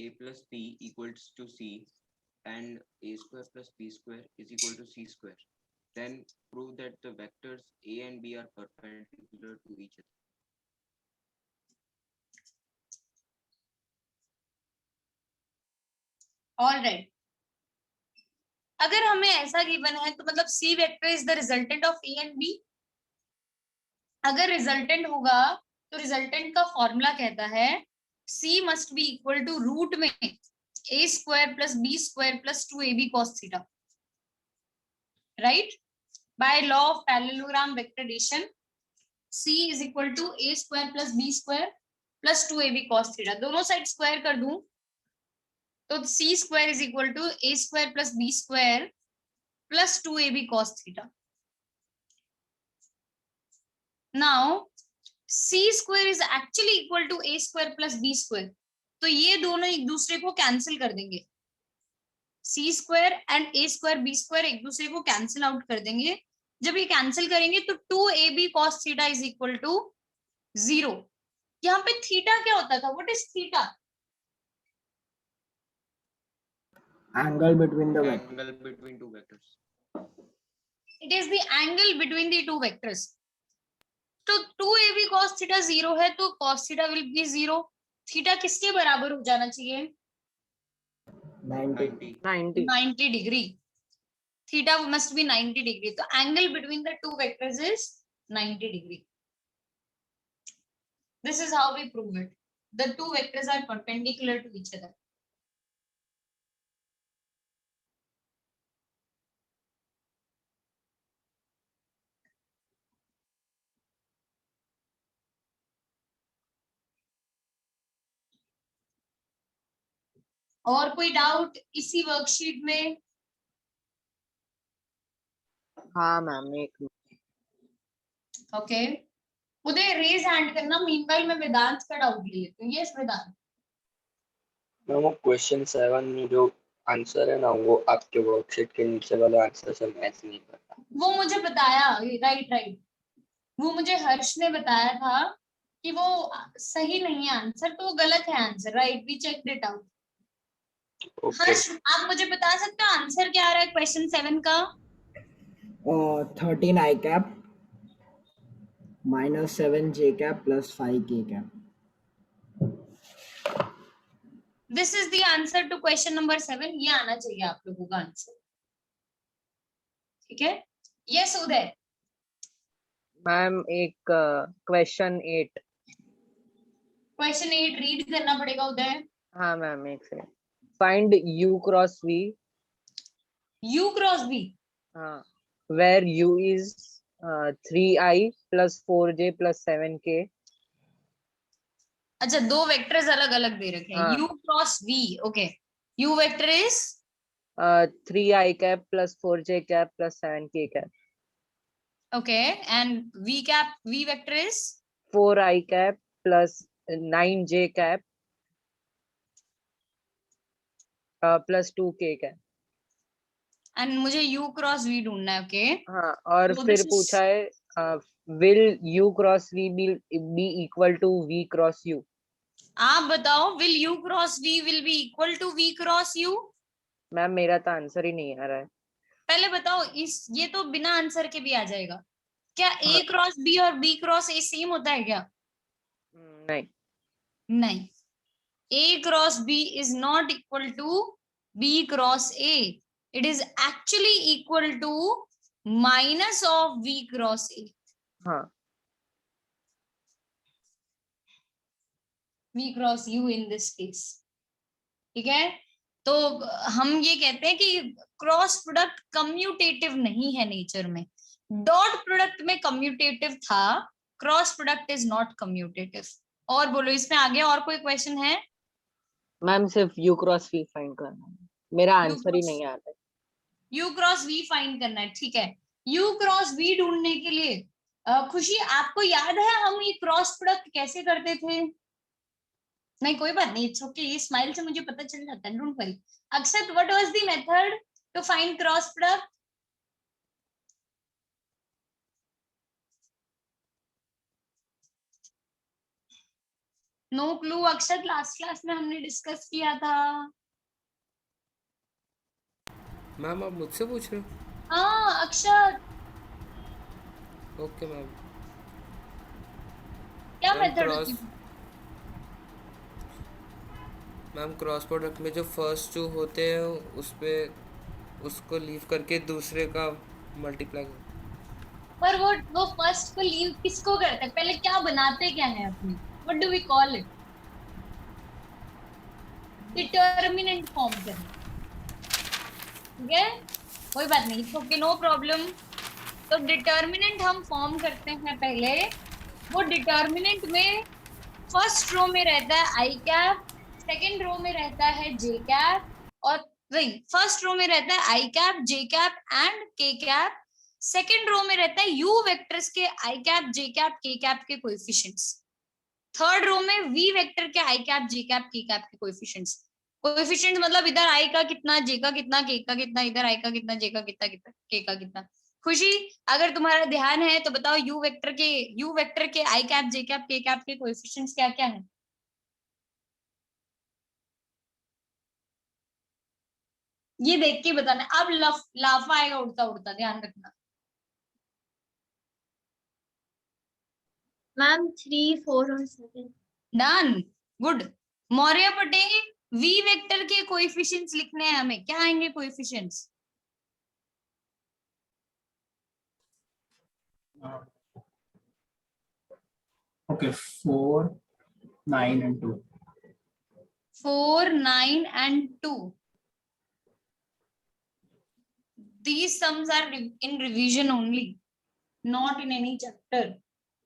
a plus b equals to c and a square plus b square is equal to c square, then prove that the vectors a and b are perpendicular to each other. All right. अगर हमें ऐसा given है तो मतलब C vector is the resultant of A and B. अगर resultant होगा तो resultant का फॉर्मूला कहता है C must be equal to root में A square plus B square plus 2ab cos theta. Right, by law of parallelogram vector addition c is equal to A square plus B square plus 2ab cos theta. दोनों side square कर दूं तो c square is equal to A square plus B square plus 2ab cos theta. Now c square is actually equal to A square plus B square, तो ये दोनों एक दूसरे को कैंसिल कर देंगे. c square and A square B square एक दूसरे को कैंसिल आउट कर देंगे. जब ये कैंसिल करेंगे तो 2ab cos theta is equal to 0. यहाँ पे थीटा क्या होता था? What is theta? Angle between the vectors. Angle between two vectors. It is the angle between the two vectors. तो 2ab cos थीटा 0 है तो cos theta will be 0. Theta किसके बराबर हो जाना चाहिए? 90 degree. Theta must be 90 degree. तो angle between the two vectors is 90 degree. This is how we prove it. The two vectors are perpendicular to each other. और कोई doubt इसी worksheet में? हाँ मैम, एक ओके, उदय रेज हैंड करना. Meanwhile मैं वेदांत का डाउट ले लेती हूँ. यस वेदांत. मैम वो क्वेश्चन 7 में जो आंसर है ना, वो आपके वर्कशीट के नीचे वाला आंसर से मैच नहीं करता. वो मुझे बताया. राइट, वो मुझे हर्ष ने बताया था कि वो सही नहीं है आंसर, तो वो गलत है answer. Right, we checked it out. Harsh, आप मुझे बता सकते हो आंसर क्या आ रहा है क्वेश्चन 7 का? 13 I cap minus 7 J cap plus 5 K cap. This is the answer to question number 7. ये आना चाहिए आप लोगों का आंसर. ठीक है. यस उदय. मैम एक क्वेश्चन 8. क्वेश्चन 8 रीड करना पड़ेगा उदय. हाँ मैम, एक second. Find u cross v. u cross v. हाँ, where u is 3i plus 4j plus 7k. अच्छा, दो वेक्टर्स अलग अलग दे रखे हैं. u cross v. Okay, u vector is 3i cap plus 4j cap plus 7k cap. Okay, and v vector is 4i cap plus 9j cap plus 2k cap. And मुझे u cross v ढूंढना है. Okay, हाँ, और So फिर this is- पूछा है will u cross v be equal to v cross u. आप बताओ, will u cross v will be equal to v cross u? Ma'am मेरा तो आंसर ही नहीं आ रहा है. पहले बताओ. ये तो बिना आंसर के भी आ जाएगा. क्या a क्रॉस b और b क्रॉस a सेम होता है क्या? नहीं. नहीं. a cross b is not equal to b cross a. It is actually equal to minus of v cross a. हाँ, v cross u in this case. ठीक है, तो हम ये कहते हैं कि क्रॉस प्रोडक्ट कम्यूटेटिव नहीं है नेचर में. डॉट प्रोडक्ट में कम्यूटेटिव था, cross product is not commutative. और बोलो इसमें आगे और कोई क्वेश्चन है? मैम सिर्फ u क्रॉस v फाइंड करना है. मेरा आंसर ही नहीं आ रहा है. u क्रॉस v फाइंड करना है. ठीक है, u क्रॉस v ढूंढने के लिए खुशी, आपको याद है हम ये क्रॉस प्रोडक्ट कैसे करते थे? नहीं, कोई बात नहीं, इट्स ओके. ये स्माइल से मुझे पता चल जाता है. Don't worry. Akshat, what was the method to find cross product? No clue Akshat, last class में हमने डिस्कस किया था। मैम आप मुझसे पूछ रहे हाँ अक्षत, हो? Okay ma'am. क्या मैम मेथोडोलॉजी? क्रॉस प्रोडक्ट में जो फर्स्ट टू होते हैं उस पे उसको लीव करके दूसरे का मल्टीप्लाई। पर वो फर्स्ट को लीव किसको करते हैं? पहले क्या बनाते क्या है अपने? What do we call it? Determinant form करना। ठीक है, कोई बात नहीं, ओके, नो प्रॉब्लम। तो डिटर्मिनेंट हम फॉर्म करते हैं पहले। वो डिटर्मिनेंट में फर्स्ट रो में रहता है आई कैप, सेकेंड रो में रहता है जे कैप, और वही फर्स्ट रो में रहता है आई कैप, जे कैप एंड के कैप। सेकेंड रो में रहता है यू वेक्टर्स के आई कैप, जे कैप, के कैप के कोएफिशिएंट्स। थर्ड रो में वी वेक्टर के आई कैप, जे कैप, के कैप के कोएफिशिएंट्स। कोएफिशिएंट मतलब इधर आई का कितना, जे का कितना, के का कितना, इधर आई का कितना, जे का कितना, के का कितना। खुशी, अगर तुम्हारा ध्यान है तो बताओ यू वेक्टर के आई कैप, जे कैप, के कैप के कोएफिशिएंट्स क्या क्या है? ये देख के बताना। अब लाफा आएगा उड़ता उड़ता, ध्यान रखना। मैम 3, 4 और 7। Done, good. Maurya Patel, V vector के कोएफिशिएंट्स लिखने हैं हमें, क्या आएंगे coefficients? Okay, 4, 9 and 2. 4, 9 and 2. These sums are in revision only, not in any chapter.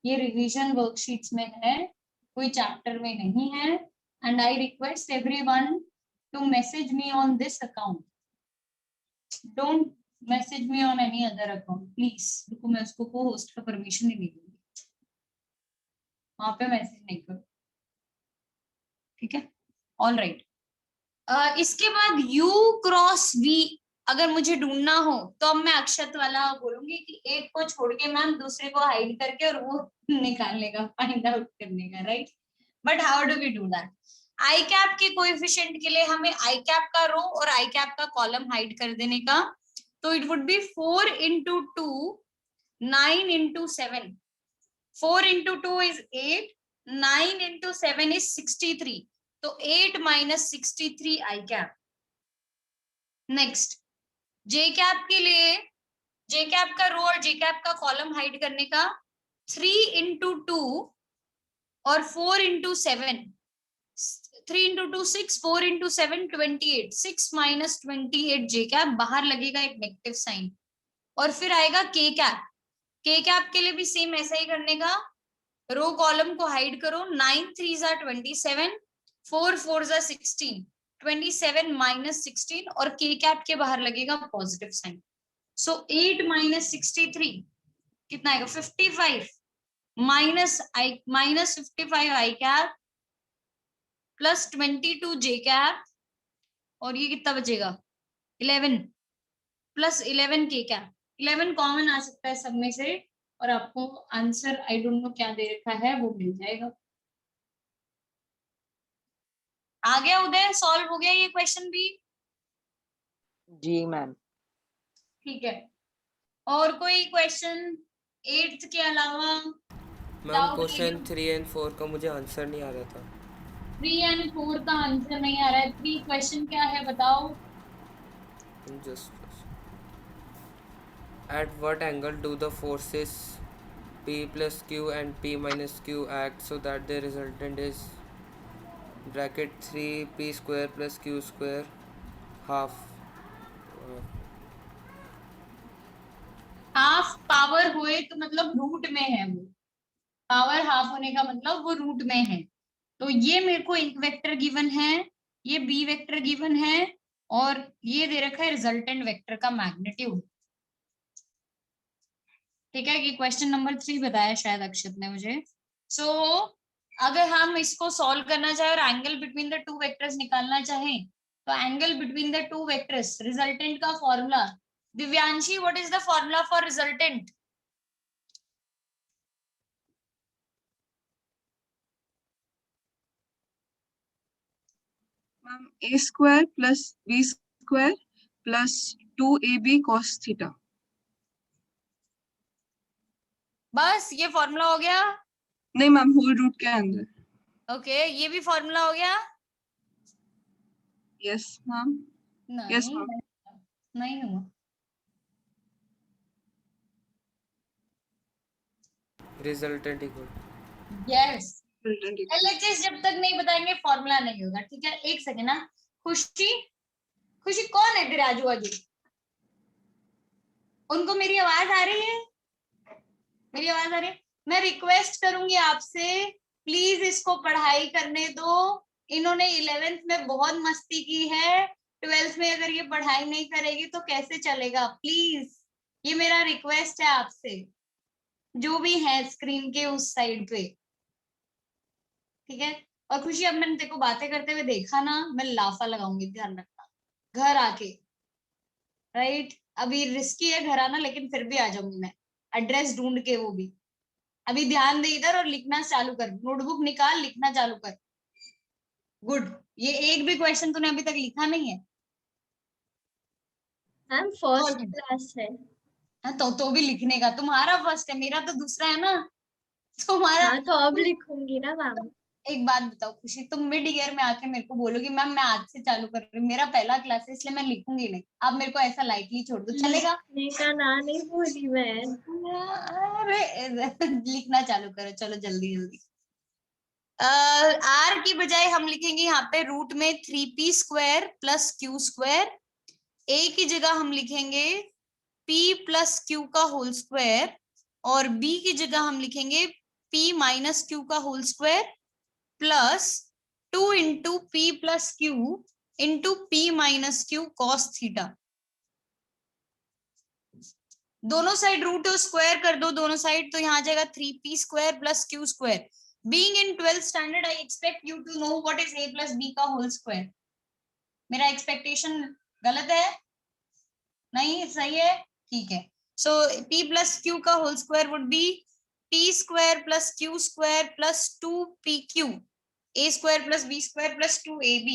ये revision worksheets में है, कोई chapter में नहीं है. And I request everyone to message me on this account. Don't message me on any other account, please. देखो मैं उसको co-host का permission ही नहीं दूंगी, वहां पे मैसेज नहीं करो, ठीक है? All right. इसके बाद U क्रॉस V अगर मुझे ढूंढना हो तो अब मैं अक्षत वाला बोलूंगी कि एक को छोड़ के मैम दूसरे को हाइड करके और वो निकालने का, फाइंड आउट करने का, right? But how do we do that? I cap के कोएफिशिएंट के लिए हमें आई कैप का रो और आई कैप का कॉलम हाइड कर देने का, तो it would be 4 into 2, 9 into 7. 4 into 2 is 8, 9 into 7 is 63. तो 8 minus 63 आई कैप। नेक्स्ट जे कैप के लिए, जे कैप का रो और जे कैप का कॉलम हाइड करने का 3 into 2 और 4 into 7, 3 into 2 6, 4 into 7 28, 6 minus 28 जे कैप, बाहर लगेगा एक नेगेटिव साइन, और फिर आएगा के कैप। के कैप के लिए भी सेम ऐसा ही करने का, रो कॉलम को हाइड करो, 9 3s are 27, 4 4s are 16, 27 minus 16 और के कैप के बाहर लगेगा पॉजिटिव साइन। सो 8 minus 63 कितना आएगा? 55 minus 55 आई कैप प्लस 22 जे कैप, और ये कितना बचेगा? 11 प्लस 11 के कैप। 11 कॉमन आ सकता है सब में से, और आपको आंसर आई डोंट नो क्या दे रखा है वो मिल जाएगा। आ गया उदय? सॉल्व हो गया ये क्वेश्चन भी? जी मैम। ठीक है, और कोई क्वेश्चन 8th के अलावा? मैम क्वेश्चन 3 and 4 का मुझे आंसर नहीं आ रहा था। 3 and 4 का आंसर नहीं आ रहा है। 3 क्वेश्चन क्या है बताओ? Just at what angle do the forces P plus Q and P minus Q act so that the resultant is bracket 3p square plus q square half? Half power हुए तो मतलब root में है वो, power half होने का मतलब वो रूट में है। तो ये मेरे को एक वेक्टर गिवन है, ये बी वेक्टर गिवन है, और ये दे रखा है रिजल्टेंट वेक्टर का मैग्नीट्यूड। ठीक है, कि क्वेश्चन नंबर 3 बताया शायद अक्षत ने मुझे। सो अगर हम इसको सॉल्व करना चाहे और angle between the two vectors निकालना चाहें, तो angle between the two vectors, resultant का formula, Divyanshi what is the formula for resultant? Ma'am a square plus b square plus 2ab cos theta. बस ये फॉर्मूला हो गया. नहीं मैम, होल रूट के अंदर. ओके ये भी फॉर्मूला हो गया. Yes ma'am. Yes, नहीं ma'am. नहीं हुआ. Resultant equal. Yes Resultant equal. LHS जब तक नहीं बताएंगे फॉर्मूला नहीं होगा. ठीक है एक सेकेंड ना. खुशी खुशी कौन है तेरे आजू बाजू? उनको मेरी आवाज आ रही है? मेरी आवाज आ रही है? मैं रिक्वेस्ट करूंगी आपसे प्लीज इसको पढ़ाई करने दो. इन्होंने 11th में बहुत मस्ती की है. 12th में अगर ये पढ़ाई नहीं करेगी तो कैसे चलेगा? प्लीज ये मेरा रिक्वेस्ट है आपसे जो भी है स्क्रीन के उस साइड पे. ठीक है. और खुशी अब मैंने तेरे को बातें करते हुए देखा ना, मैं लाफा लगाऊंगी, ध्यान रखना घर आके. राइट अभी रिस्की है घर आना लेकिन फिर भी आ जाऊंगी मैं एड्रेस ढूंढ के. वो भी अभी ध्यान दे इधर और लिखना चालू कर. नोटबुक निकाल लिखना चालू कर. गुड. ये एक भी क्वेश्चन तूने अभी तक लिखा नहीं है. मैम फर्स्ट क्लास है. हाँ, तो भी लिखने का. तुम्हारा फर्स्ट है मेरा तो दूसरा है ना. तुम्हारा हाँ तो अब लिखूंगी ना मैम. एक बात बताओ खुशी, तुम मिड ईयर में आके मेरे को बोलोगी मैम मैं आज से चालू कर रही हूँ, मेरा पहला क्लास है इसलिए मैं लिखूंगी नहीं. आप मेरे को ऐसा लाइटली छोड़ दो चलेगा? लिखने का ना नहीं बोली मैं. अरे लिखना चालू करो चलो जल्दी जल्दी. आर की बजाय हम लिखेंगे यहाँ पे रूट में 3p² प्लस क्यू स्क्वायर. ए की जगह हम लिखेंगे p प्लस क्यू का होल स्क्वायर और b की जगह हम लिखेंगे p माइनस क्यू का whole square plus 2 into p plus q into p minus q cos theta. दोनों साइड रूट स्क्वायर कर दो दोनों साइड तो यहाँ आ जाएगा 3p² plus q square. Being in 12th standard, I expect you to know what is a plus b का whole square. मेरा एक्सपेक्टेशन गलत है? नहीं सही है. ठीक है. सो p प्लस क्यू का whole square would be p² plus q square plus 2pq a² plus b² plus 2ab.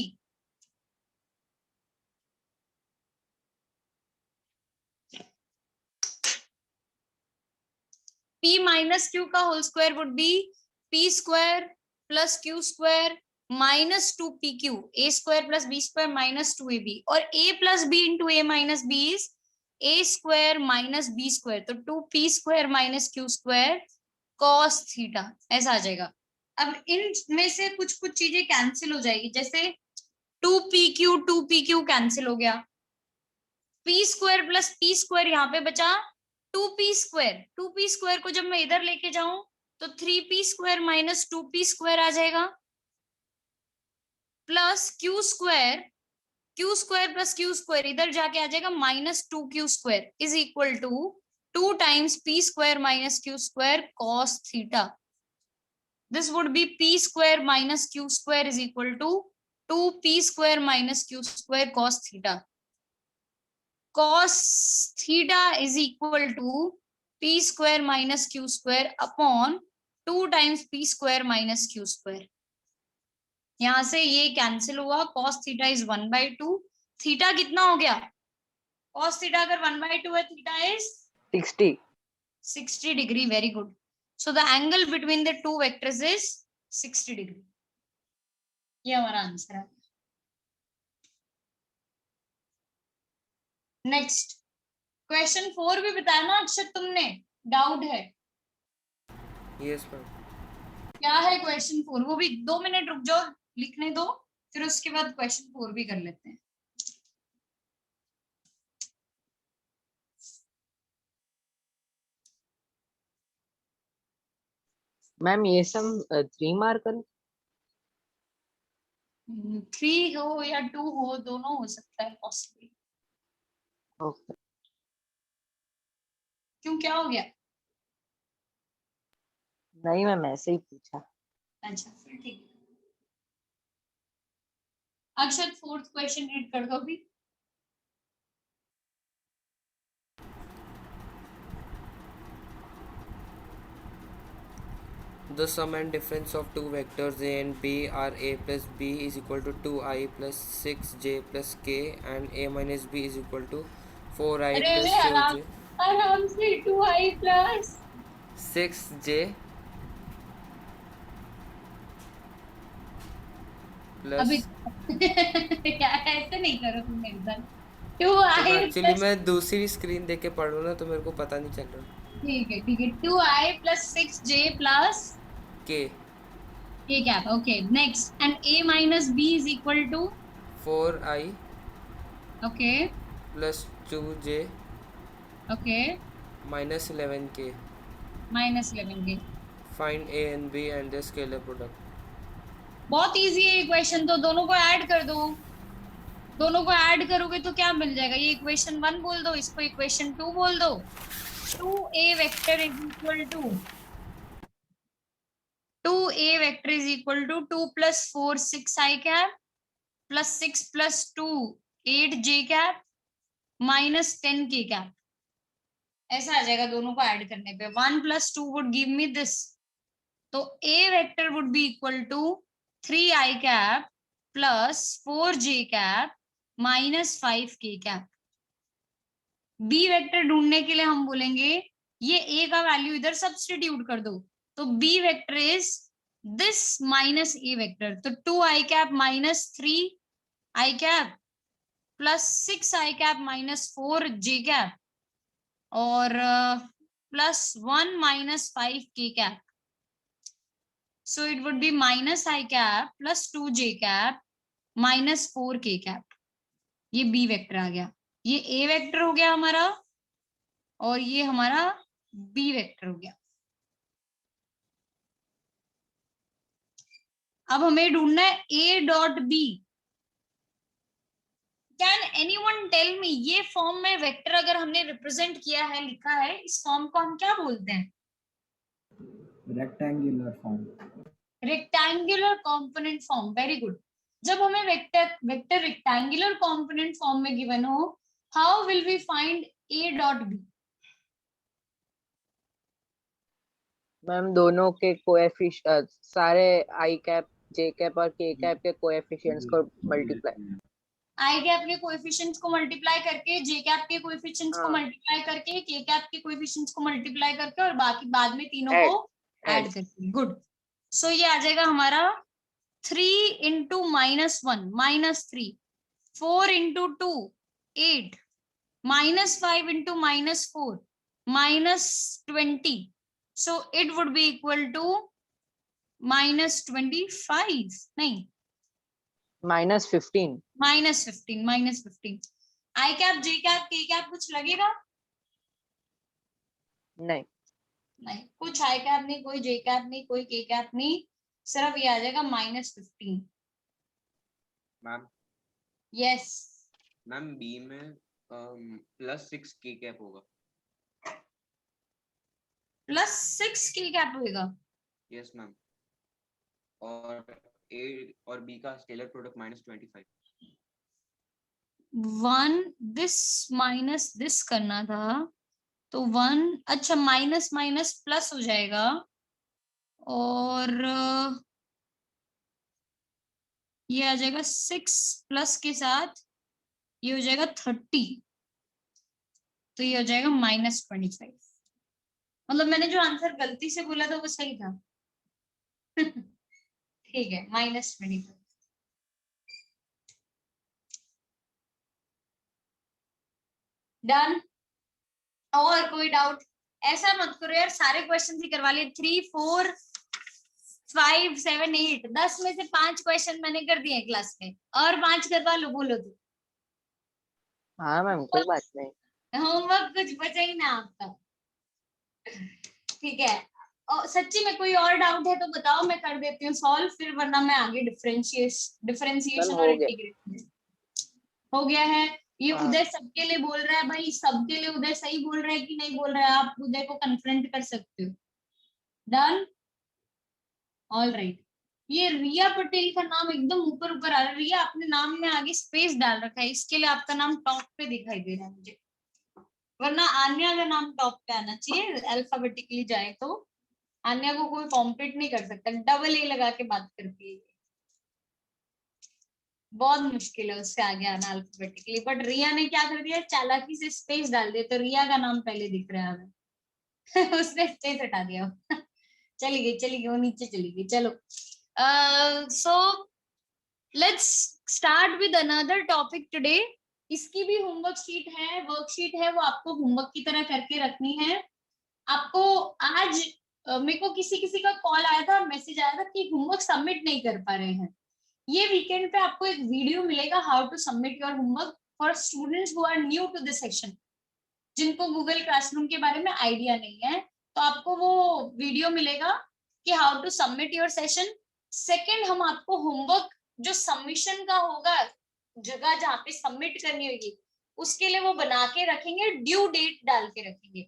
p minus q का whole square would be p² plus q square minus 2pq a² plus b² minus 2ab. और a plus b into a minus b is a² minus b². तो 2p² minus Q square cos theta ऐसा आ जाएगा. अब इनमें से कुछ कुछ चीजें कैंसिल हो जाएगी. जैसे 2pq कैंसिल हो गया. p² प्लस p² यहाँ पे बचा 2p² को जब मैं इधर लेके जाऊं तो 3p² माइनस 2p² आ जाएगा प्लस q² प्लस q² इधर जाके आ जाएगा minus 2q² is equal to 2 times p² minus q² cos theta. This would be p² minus q² is equal to 2p² minus q² cos theta. Cos theta is equal to p² minus q² upon 2 times p² minus q². यहां से ये cancel हुआ. cos theta is 1/2. Theta कितना हो गया? cos theta अगर 1/2 है theta is 60 degree. Very good. So the angle between the two vectors is 60 degree. ये हमारा आंसर है. नेक्स्ट क्वेश्चन 4 भी बताया ना अक्षत तुमने? डाउट है? Yes ma'am. क्या है क्वेश्चन 4? वो भी 2 मिनट रुक जाओ लिखने दो फिर उसके बाद क्वेश्चन 4 भी कर लेते हैं. मैम ये सम 3 मार्कर 3 हो या 2 हो दोनों हो सकता है पॉसिबल. ओके. क्यों क्या हो गया? नहीं मैम ऐसे ही पूछा. अच्छा फिर ठीक है. अक्षत 4th क्वेश्चन रीड कर दो अभी. the sum and difference of two vectors a and b are a plus b is equal to 2i plus 6j plus k and a minus b is equal to 4i अरे plus अरे 4j आराम से 2i plus 6j अभी plus यार ऐसे नहीं करो तुम मेरे साथ 2i एक्चुअली प्लस मैं दूसरी स्क्रीन देख के पढ़ रहा हूँ ना तो मेरे को पता नहीं चल रहा ठीक है 2i plus 6j plus k k cap okay next and a minus b is equal to 4i okay plus 2j okay minus 11k. Minus 11k Find a and b and their scalar product. बहुत easy है equation, तो दोनों को add कर दो, दोनों को add करोगे तो क्या मिल जाएगा, ये इक्वेशन 1 बोल दो, इसको इक्वेशन 2 बोल दो। 2a vector is equal to 2a vector is equal to 2 plus 4 6i cap plus 6 plus 2 8j cap minus 10k cap, ऐसा आ जाएगा दोनों को ऐड करने पे। 1 प्लस 2 वुड गिव मी दिस, तो a vector would be equal to 3i cap plus 4j cap minus 5k cap. b vector ढूंढने के लिए हम बोलेंगे ये a का वैल्यू इधर सब्स्टिट्यूट कर दो, तो b vector is this minus a vector, तो 2i cap minus 3i cap plus 6i cap minus 4j cap और plus 1 minus 5k cap, so it would be minus I cap plus 2j cap minus 4k cap। ये b vector आ गया, ये a vector हो गया हमारा और ये हमारा b वेक्टर हो गया। अब हमें ढूंढना है a dot b। Can anyone tell me ये फॉर्म में वेक्टर अगर हमने रिप्रेजेंट किया है, लिखा है, इस फॉर्म को हम क्या बोलते हैं? Rectangular form. Rectangular component form, very good. जब हमें वेक्टर रेक्टेंगुलर कॉम्पोनेंट फॉर्म में गिवन हो, how will we find a dot b? Ma'am दोनों के कोएफिशिएंट सारे i कैप j कैप और k कैप के कोएफिशिएंट्स को मल्टीप्लाई, i कैप के कोएफिशिएंट्स को मल्टीप्लाई करके, j कैप के कोएफिशिएंट्स को हाँ। मल्टीप्लाई करके, k कैप के कोएफिशिएंट्स को मल्टीप्लाई करके और बाकी बाद में तीनों Add, को ऐड करके। गुड, सो ये आ जाएगा हमारा 3 into minus 1 minus 3, 4 into 2 8, minus 5 into minus 4 minus 20, so it would be equal to minus 25, नहीं minus 15, minus 15, minus 15। I cap J cap K cap कुछ लगेगा? नहीं नहीं, कुछ I कैप नहीं, कोई J कैप नहीं, कोई K कैप नहीं, सिर्फ ये आ जाएगा minus 15। Ma'am yes ma'am B में प्लस 6k कैप होगा। प्लस 6k कैप होगा। यस मैम, और ए और बी का scalar product -25। 1 this minus this करना था, तो 1 अच्छा माइनस माइनस प्लस हो जाएगा और ये आ जाएगा 6 प्लस के साथ ये हो जाएगा 30, तो ये हो जाएगा -25। मतलब मैंने जो आंसर गलती से बोला था वो सही था। ठीक है, -25। डन। और कोई डाउट? ऐसा मत करो यार, सारे क्वेश्चन ही करवा लिए। 3 4 5 7 8 10 में से 5 क्वेश्चन मैंने कर दिए क्लास में, और 5 करवा लो, बोलो तो। हाँ मैम कोई बात नहीं, होमवर्क कुछ बचा ही ना आपका। ठीक है, और सच्ची में कोई और डाउट है तो बताओ, मैं कर देती हूँ सॉल्व, फिर वरना मैं आगे डिफरेंशिएशन मैम और हो गया। इंटीग्रेशन। हो गया है। ये हाँ। उदय सबके लिए बोल रहा है भाई, सबके लिए उदय सही बोल रहा है कि नहीं बोल रहा है, आप उदय को कन्फ्रंट कर सकते हो। Done, all right. ये रिया पटेल का नाम एकदम ऊपर ऊपर आ रहा है। रिया, अपने नाम में आगे स्पेस डाल रखा है, इसके लिए आपका नाम टॉप पे दिखाई दे रहा है मुझे, वरना आन्या का नाम टॉप पे आना चाहिए, अल्फाबेटिकली जाए तो आन्या को कोई कॉम्पीट नहीं कर सकता, डबल ए लगा के बात करती है, बहुत मुश्किल है उससे आगे आना अल्फाबेटिकली। बट रिया ने क्या कर दिया, चालाकी से स्पेस डाल दिया, तो रिया का नाम पहले दिख रहा है हमें उसने स्पेस हटा दिया चली गई वो नीचे चली गई। चलो so let's start with another topic today. इसकी भी होमवर्क शीट है, वर्कशीट है, वो आपको होमवर्क की तरह करके रखनी है। आपको आज मेरे को किसी का कॉल आया था और मैसेज आया था कि होमवर्क सबमिट नहीं कर पा रहे हैं। ये वीकेंड पे आपको एक वीडियो मिलेगा how to submit your homework for students who are new to this section, जिनको गूगल क्लासरूम के बारे में आइडिया नहीं है। तो आपको वो वीडियो मिलेगा कि how to submit your session. Second, हम आपको होमवर्क जो सबमिशन का होगा, जगह जहाँ पे सबमिट करनी होगी, उसके लिए वो बना के रखेंगे, ड्यू डेट डाल के रखेंगे।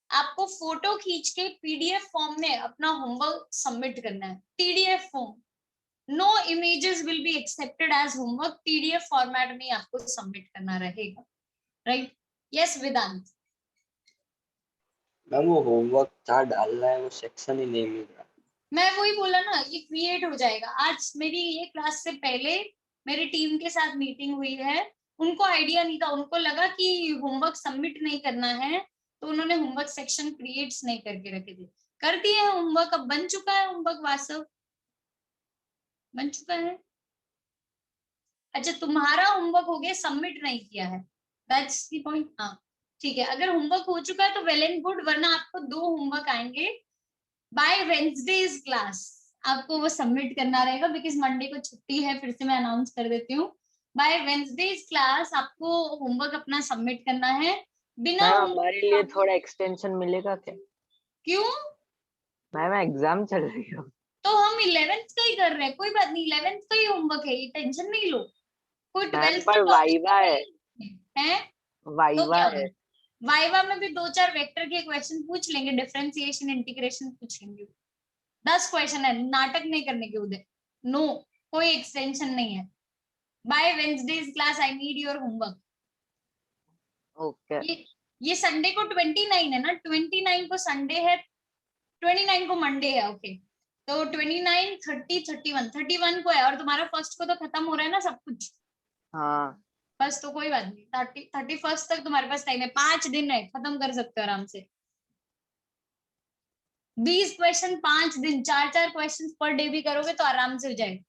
आपको फोटो खींच के पीडीएफ फॉर्म में अपना होमवर्क सबमिट करना है, PDF form. No images will be accepted as homework, PDF format में आपको सबमिट करना रहेगा, राइट? यस वेदांत। मैम वो होमवर्क जहाँ डालना है वो सेक्शन ही नहीं मिल रहा। मैं वही बोला ना, ये क्रिएट हो जाएगा। आज मेरी ये क्लास से पहले मेरी टीम के साथ मीटिंग हुई है, उनको आइडिया नहीं था, उनको लगा कि होमवर्क सबमिट नहीं करना है, तो उन्होंने होमवर्क सेक्शन क्रिएट्स नहीं करके रखे थे। कर दिए हैं होमवर्क, अब बन चुका है होमवर्क, वास्तव बन चुका है। अच्छा, तुम्हारा होमवर्क हो गया, सबमिट नहीं किया है, दैट्स द पॉइंट। हाँ ठीक है, अगर होमवर्क हो चुका है तो वेल एंड गुड, वरना आपको 2 होमवर्क आएंगे बाय वेडनेसडेज क्लास, आपको वो सबमिट करना रहेगा, बिकॉज मंडे को छुट्टी है, फिर से मैं अनाउंस कर देती हूँ। बाय वेडनेसडेज क्लास आपको होमवर्क अपना सबमिट करना है। बिना मैम होमवर्क हमारे लिए थोड़ा एक्सटेंशन मिलेगा क्या? क्यों? मैम एग्जाम चल रही हो। तो हम 11th का ही कर रहे हैं, कोई बात नहीं, 11th का ही होमवर्क है, ये टेंशन नहीं लो। कोई मैम 12th पर का वाइवा है, है तो वाइवा क्या है। वाइवा में भी 2-4 वेक्टर के क्वेश्चन पूछ लेंगे, डिफरेंशिएशन इंटीग्रेशन पूछ लेंगे, 10 क्वेश्चन है, नाटक नहीं करने के उधर। नो, कोई एक्सटेंशन नहीं है। By Wednesday's class I need your homework. Okay ये संडे को 29 है ना, 29 को संडे है, 29 को मंडे है, ओके। तो 29, 30, 31 को है, और तुम्हारा फर्स्ट को तो खत्म हो रहा है ना सब कुछ। हाँ बस तो कोई बात नहीं, 31 तक तुम्हारे पास टाइम है, 5 दिन है, खत्म कर सकते हो आराम से। 20 क्वेश्चन 5 दिन, 4-4 क्वेश्चन पर डे भी करोगे तो आराम से हो जाएगा।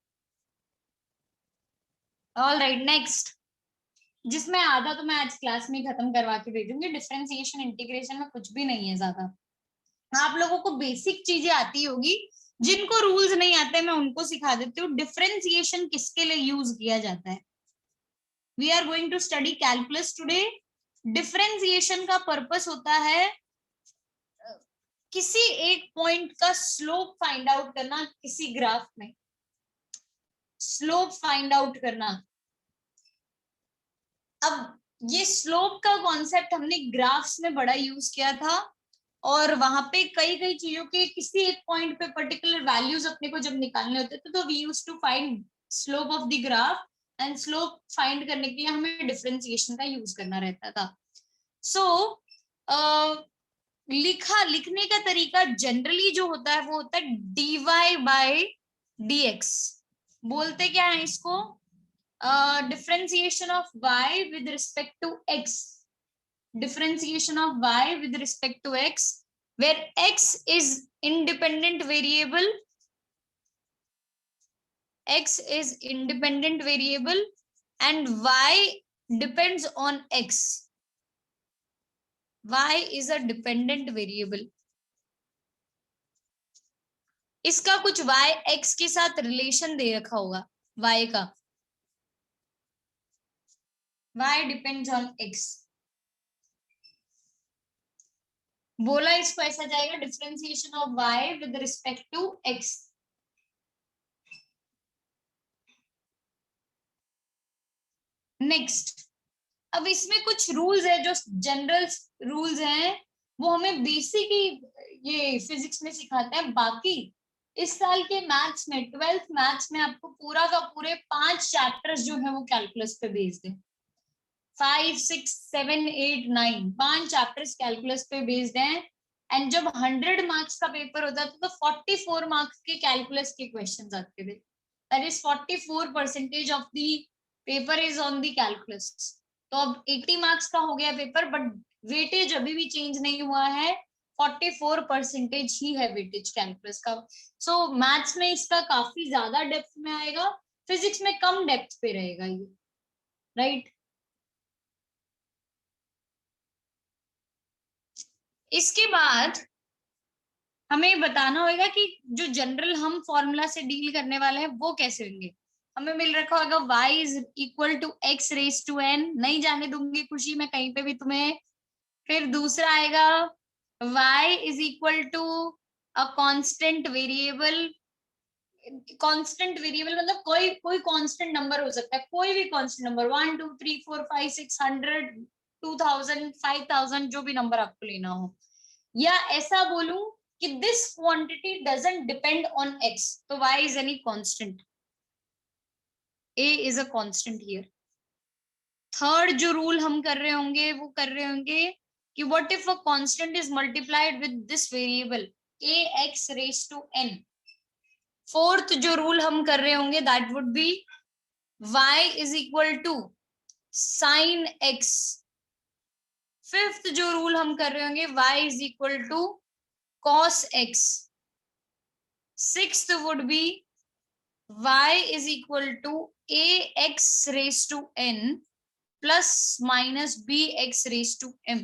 ऑल राइट, नेक्स्ट, जिसमें आधा तो मैं आज क्लास में खत्म करवा के भेजूंगी। डिफरेंशिएशन इंटीग्रेशन में कुछ भी नहीं है ज्यादा, आप लोगों को बेसिक चीजें आती होगी, जिनको रूल्स नहीं आते मैं उनको सिखा देती हूँ। डिफरेंशिएशन किसके लिए यूज किया जाता है? We are going to study calculus today. Differentiation का पर्पस होता है किसी एक पॉइंट का स्लोप फाइंड आउट करना, किसी ग्राफ में स्लोप फाइंड आउट करना। अब ये स्लोप का कॉन्सेप्ट हमने ग्राफ्स में बड़ा यूज किया था, और वहां पे कई चीजों के किसी एक पॉइंट पे पर्टिकुलर वैल्यूज अपने को जब निकालने होते थे, तो we use to find slope of the graph, and slope find करने के लिए हमें डिफरेंशिएशन का यूज करना रहता था। सो लिखने का तरीका जनरली जो होता है वो होता है dy/dx। बोलते क्या है इसको? Differentiation of y with respect to x, differentiation of y with respect to x, where x is independent variable, and y depends on x. y is a dependent variable. इसका कुछ y x के साथ relation दे रखा होगा, y का, y depends on x। बोला इसको ऐसा जाएगा, differentiation of y with respect to x। Next, अब इसमें कुछ रूल्स है जो जनरल रूल्स हैं, वो हमें बेसिक ही ये फिजिक्स में सिखाते हैं। बाकी इस साल के मैथ्स में, 12th मैथ्स में आपको पूरा का पूरे 5 चैप्टर्स जो है वो कैलकुलस पे बेस्ड है। 5, 6, 7, 8, 9 5 चैप्टर्स कैलकुलस पे बेस्ड हैं। एंड जब 100 मार्क्स का पेपर होता था तो 44 मार्क्स के कैलकुलस के क्वेश्चंस आते थे, that is 44% of the paper is on the calculus. तो अब 80 मार्क्स का हो गया पेपर, बट वेटेज अभी भी चेंज नहीं हुआ है, 44% ही है वेटेज कैलकुलस का। सो मैथ्स में इसका काफी ज्यादा डेप्थ में आएगा, फिजिक्स में कम डेप्थ पे रहेगा ये, राइट। इसके बाद हमें बताना होगा कि जो जनरल हम फॉर्मूला से डील करने वाले हैं वो कैसे होंगे। हमें मिल रखा होगा y is equal to x raise to n, नहीं जाने दूंगी खुशी मैं कहीं पे भी तुम्हें। फिर दूसरा आएगा y is equal to a constant variable, constant variable मतलब कोई कोई कांस्टेंट नंबर हो सकता है, कोई भी कांस्टेंट नंबर, 1 2 3 4 5 6 100 2000 5000 जो भी नंबर आपको लेना हो। या ऐसा बोलूं कि this quantity doesn't depend on x, तो y is any constant, a is a constant here. Third जो रूल हम कर रहे होंगे वो कर रहे होंगे कि what if a constant is multiplied with this variable ax raise to n। Fourth जो रूल हम कर रहे होंगे that would be y is equal to sine x। Fifth जो रूल हम कर रहे होंगे y is equal to cos x। Sixth would be y is equal to ax raised to n plus minus bx raised to m।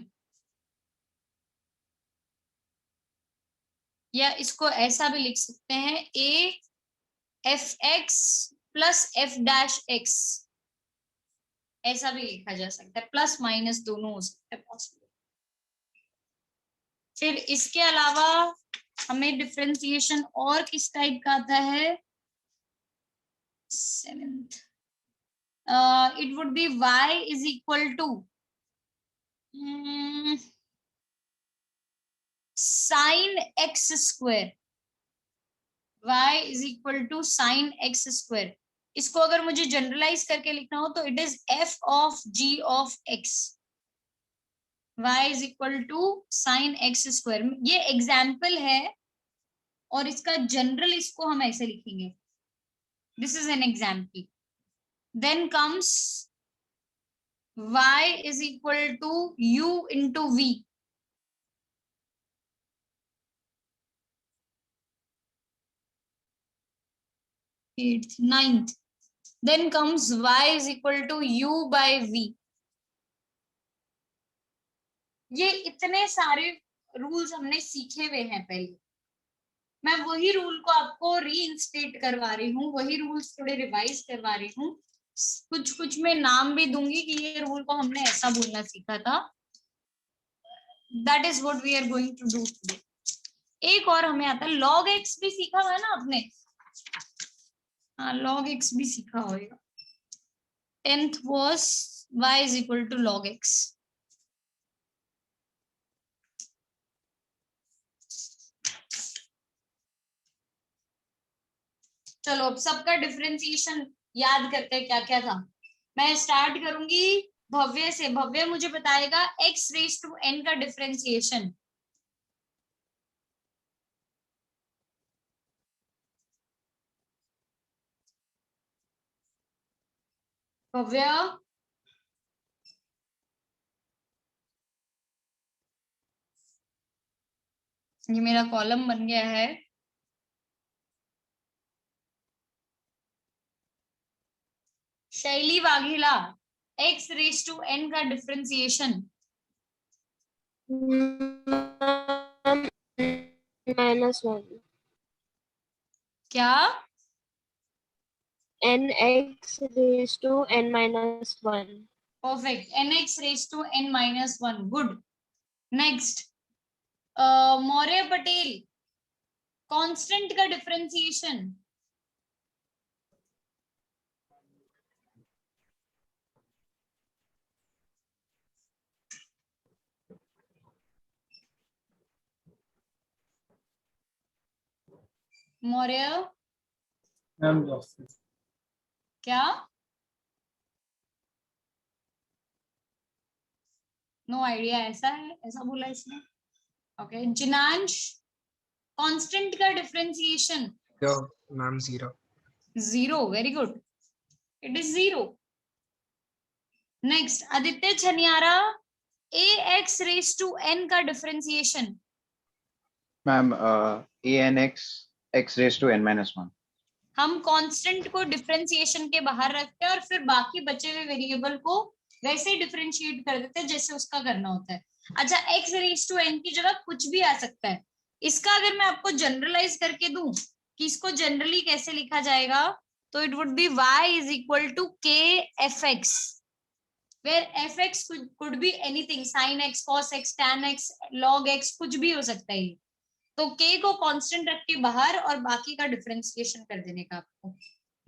या इसको ऐसा भी लिख सकते हैं a f x plus f dash x, ऐसा भी लिखा जा सकता है, प्लस माइनस दोनों हो सकता है पॉसिबल। फिर इसके अलावा हमें डिफरेंशिएशन और किस टाइप का आता है, seventh it would be y is equal to sin x square, y is equal to sin x square। इसको अगर मुझे जनरलाइज करके लिखना हो तो it is f of g of x, y is equal to sin x square। ये example है और इसका जनरल इसको हम ऐसे लिखेंगे, this is an example. Then comes y is equal to u into v, eighth, ninth। Then comes y is equal to u by v। ये इतने सारे रूल्स हमने सीखे हुए हैं पहले, मैं वही रूल को आपको रीइंस्टेट करवा रही हूँ, वही रूल्स थोड़े रिवाइज करवा रही हूँ। कुछ कुछ में नाम भी दूंगी कि ये रूल को हमने ऐसा बोलना सीखा था। That is what we are going to do today. एक और हमें आता है log x, भी सीखा हुआ है ना आपने, हाँ log x भी सीखा होगा। 10th was y is equal to log x। चलो अब सबका डिफरेंशिएशन याद करते हैं क्या क्या था। मैं स्टार्ट करूंगी भव्य से। भव्य मुझे बताएगा x रेज टू n का डिफरेंशिएशन। भव्य, ये मेरा कॉलम बन गया है। Shaily Vaghela, x raise to n का डिफरेंशिएशन। -1 क्या? nx raised to n-1। Perfect, nx raise to n-1, good. Next Maurya Patel, constant का डिफरेंशिएशन। मौर्य, मैम क्या? नो आइडिया, ऐसा है, ऐसा बोला इसने। ओके जिनांश कांस्टेंट का differentiation ma'am 0. 0 very good it is 0 next Aditya Chhaniyara ax raise to n का differentiation ma'am anx x raised to n minus 1. हम कांस्टेंट को डिफरेंशिएशन के बाहर रखते हैं और फिर बाकी बचे हुए वेरिएबल को वैसे ही डिफरेंशिएट कर देते हैं जैसे उसका करना होता है। अच्छा x रेज टू n की जगह कुछ भी आ सकता है। इसका अगर मैं आपको जनरलाइज करके दूं कि इसको जनरली कैसे लिखा जाएगा तो it would be y is equal to k fx where fx could be anything sin x cos x tan x log x कुछ भी हो सकता है। तो k को कांस्टेंट रख के बाहर और बाकी का डिफरेंशिएशन कर देने का आपको।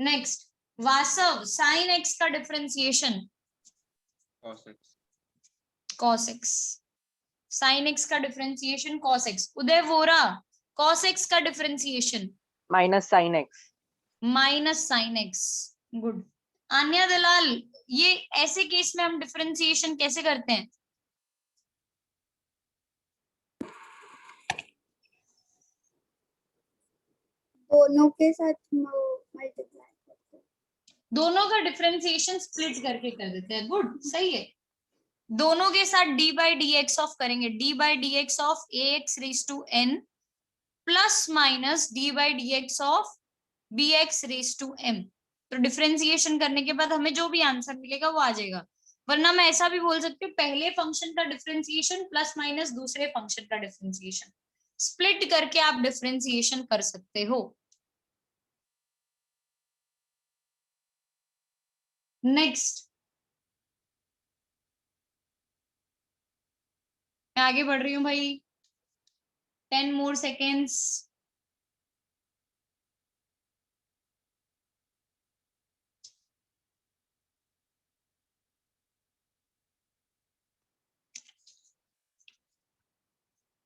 नेक्स्ट वासव sin x का differentiation cos x sin x का differentiation cos x। Uday Vora cos x का differentiation minus sin x good. Aanya Dalal ये ऐसे केस में हम डिफरेंशिएशन कैसे करते हैं? दोनों के साथ मल्टीप्लाई करते हैं। दोनों का डिफरेंशिएशन स्प्लिट करके कर देते हैं। गुड सही है। दोनों के साथ d by d x of करेंगे d by d x of a x raise to n plus minus d by d x of b x raise to m। तो डिफरेंशिएशन करने के बाद हमें जो भी आंसर मिलेगा वो आ जाएगा। वरना मैं ऐसा भी बोल सकती हूँ पहले फंक्शन का डिफरेंशिएशन प्लस माइनस दूसरे फंक्शन का डिफरेंशिएशन स्प्लिट करके आप डिफरेंशिएशन कर सकते हो। नेक्स्ट मैं आगे बढ़ रही हूँ भाई 10 more seconds।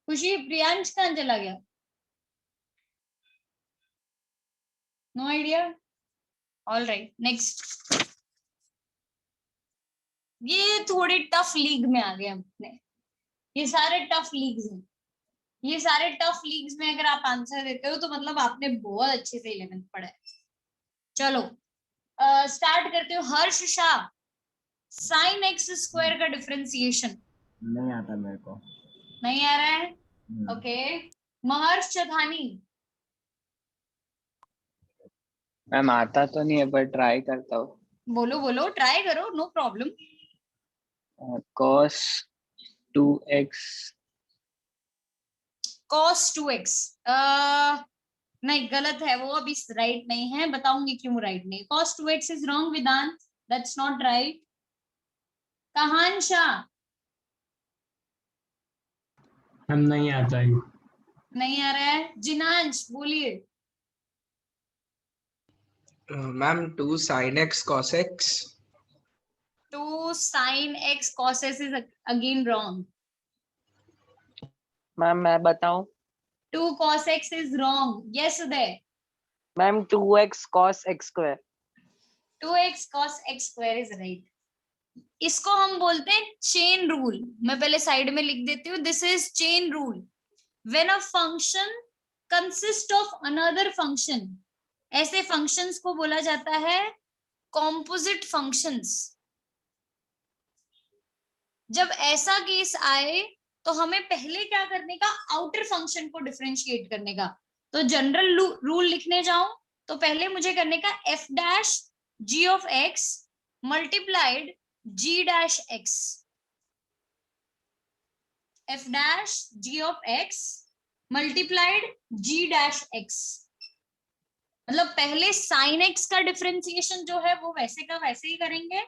खुशी प्रियांश कहाँ चला गया? No idea. All right next. ये थोड़े टफ लीग में आ गए अपने। ये सारे टफ लीग्स हैं। ये सारे टफ लीग्स में अगर आप आंसर देते हो तो मतलब आपने बहुत अच्छे से 11th पढ़ा है। चलो स्टार्ट करते हो। हर्ष शाह साइन एक्स स्क्वायर का डिफरेंशिएशन नहीं आता मेरे को। नहीं आ रहा है? ओके महर्ष चौधानी मैम आता तो नहीं है पर ट्राई करता हूँ। बोलो बोलो ट्राई करो no problem. cos 2x cos 2x नहीं गलत है वो अभी राइट नहीं है। बताऊंगी क्यों राइट नहीं। cos 2x is wrong Vedant that's not right. Kahan Shah हम नहीं आता है। नहीं आ रहा है। जिनांश बोलिए। Ma'am 2 sin x cos x 2 sin x cos s is again wrong। Ma'am मैं बताऊं? 2 cos x is wrong। yes Uday. Ma'am 2x cos x square 2x cos x square is right। इसको हम बोलते हैं चेन रूल। मैं पहले side में लिख देती हूँ। This is chain rule. When a function consist of another function ऐसे फंक्शंस को बोला जाता है कॉम्पोजिट फंक्शंस। जब ऐसा केस आए तो हमें पहले क्या करने का आउटर फंक्शन को डिफरेंशिएट करने का। तो जनरल रूल लिखने जाऊं तो पहले मुझे करने का f dash g of x multiplied g dash x f dash g of x multiplied g dash x। मतलब पहले sin x का डिफरेंशिएशन जो है वो वैसे का वैसे ही करेंगे